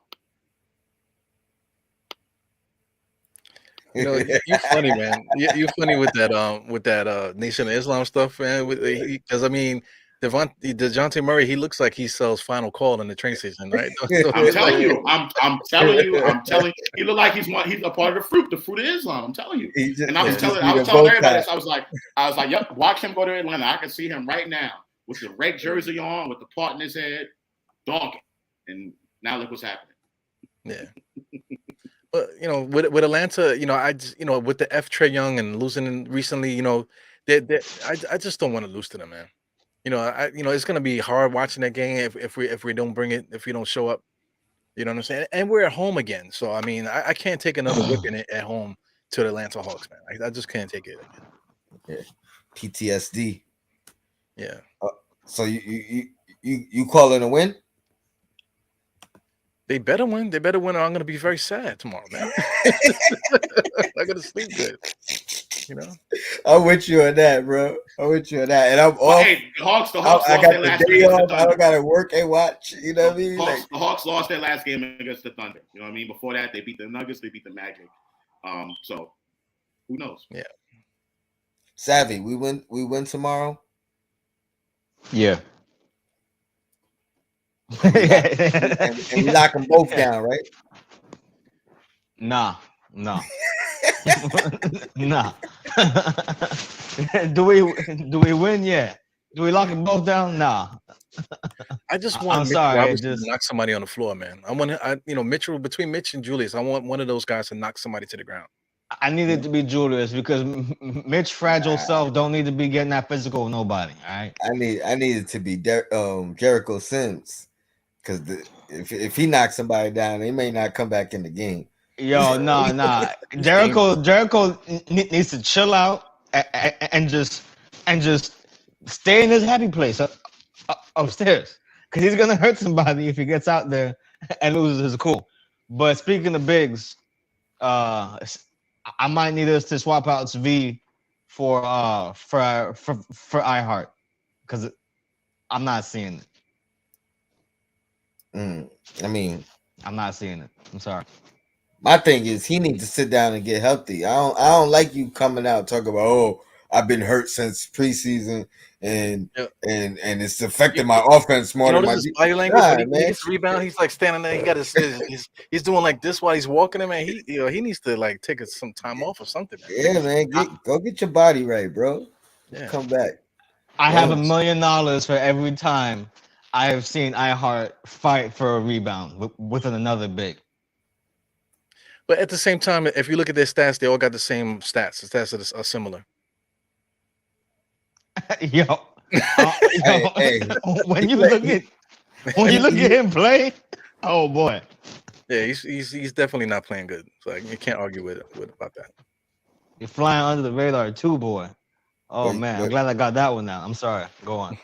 You're funny, man. You're funny with that Nation of Islam stuff, man. Because DeJounte Murray, he looks like he sells Final Call in the train station, right? I'm telling you. He look like he's a part of the fruit of Islam. I'm telling you. I was telling everybody this. I was like, yep, watch him go to Atlanta. I can see him right now with the red jersey on, with the part in his head, donking. And now look what's happening. Yeah. But with Atlanta, with the Trey Young and losing recently, I just don't want to lose to them, man. It's gonna be hard watching that game if we don't bring it, if we don't show up. You know what I'm saying? And we're at home again, so I can't take another whipping it at home to the Atlanta Hawks, man. I just can't take it again. Yeah. PTSD. Yeah. So you calling a win? They better win. They better win, or I'm gonna be very sad tomorrow, man. I'm gonna sleep good. You know. I'm with you on that, bro. I'm with you on that, and I'm Well, off. hey, the Hawks I lost got their the last game day against the off. I don't Thunder. gotta work and watch. You know what I mean? Like, The Hawks lost their last game against the Thunder. You know what I mean? Before that, they beat the Nuggets. They beat the Magic. So who knows? Yeah. Savvy, we win tomorrow. Yeah. And we lock them both down, right? Nah. Nah. do we win? Yeah. Do we lock them both down? Nah. I just want I'm Mitch sorry, Robinson just- to knock somebody on the floor, man. Mitchell, between Mitch and Julius, I want one of those guys to knock somebody to the ground. I need it to be Julius because Mitch fragile self don't need to be getting that physical with nobody. All right. I need it to be Jericho Sims, because if he knocks somebody down, they may not come back in the game. Yo, nah. Jericho needs to chill out and just stay in his happy place upstairs, because he's gonna hurt somebody if he gets out there and loses his cool. But speaking of bigs, I might need us to swap out V for iHeart, because I'm not seeing it. I mean, I'm not seeing it. I'm sorry. my thing is he needs to sit down and get healthy. I don't like you coming out talking about, oh, I've been hurt since preseason and it's affecting my offense more than my his body language. Nah, When he gets rebound, he's like standing there. He got he's doing like this while he's walking. Him, man. He needs to like take some time off or something. Man. Yeah, man. Go get your body right, bro. Yeah. Come back. I have $1 million for every time I have seen iHeart fight for a rebound with another big. But at the same time, if you look at their stats, they all got the same stats. The stats are similar. Yo, Hey. when you look at him play, oh boy, yeah, he's definitely not playing good. So you can't argue with about that. you're flying under the radar too, boy. Oh man, I'm glad I got that one now. I'm sorry. Go on.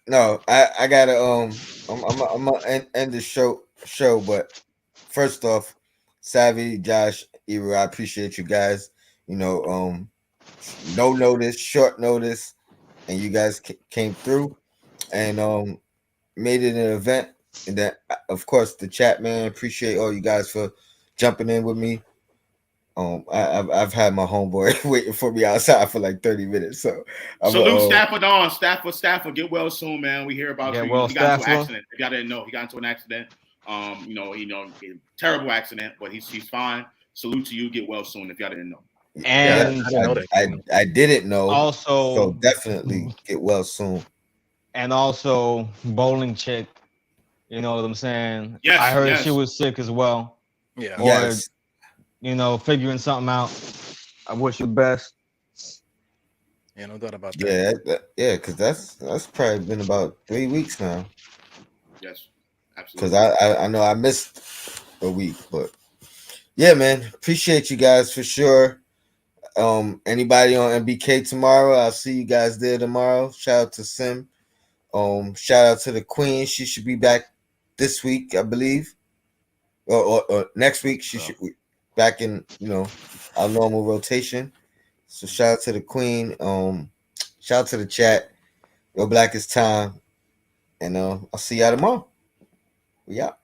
No, I gotta I'm gonna end the show, but first off, Savvy, Josh, Eru, I appreciate you guys. You know, no notice, short notice, and you guys came through and made it an event. And then, of course, the chat, man, appreciate all you guys for jumping in with me. I've had my homeboy waiting for me outside for like 30 minutes. So salute Stafford on. Stafford, get well soon, man. We hear about you. Well, he got into an accident. If y'all didn't know, he got into an accident. Terrible accident, but he's fine. Salute to you. Get well soon. If y'all didn't know. And I didn't know. Also, so definitely get well soon. And also, bowling chick. You know what I'm saying? Yes, I heard she was sick as well. Yeah. Or, figuring something out. I wish you the best. Yeah, no doubt about that. Yeah, because that's probably been about 3 weeks now. Yes, absolutely. Because I know I missed a week, but yeah, man, appreciate you guys for sure. Anybody on MBK tomorrow? I'll see you guys there tomorrow. Shout out to Sim. Shout out to the Queen. She should be back this week, I believe, or next week. She should be back in our normal rotation. So shout out to the Queen. Shout out to the chat. Your Black is time, and I'll see y'all tomorrow. We out.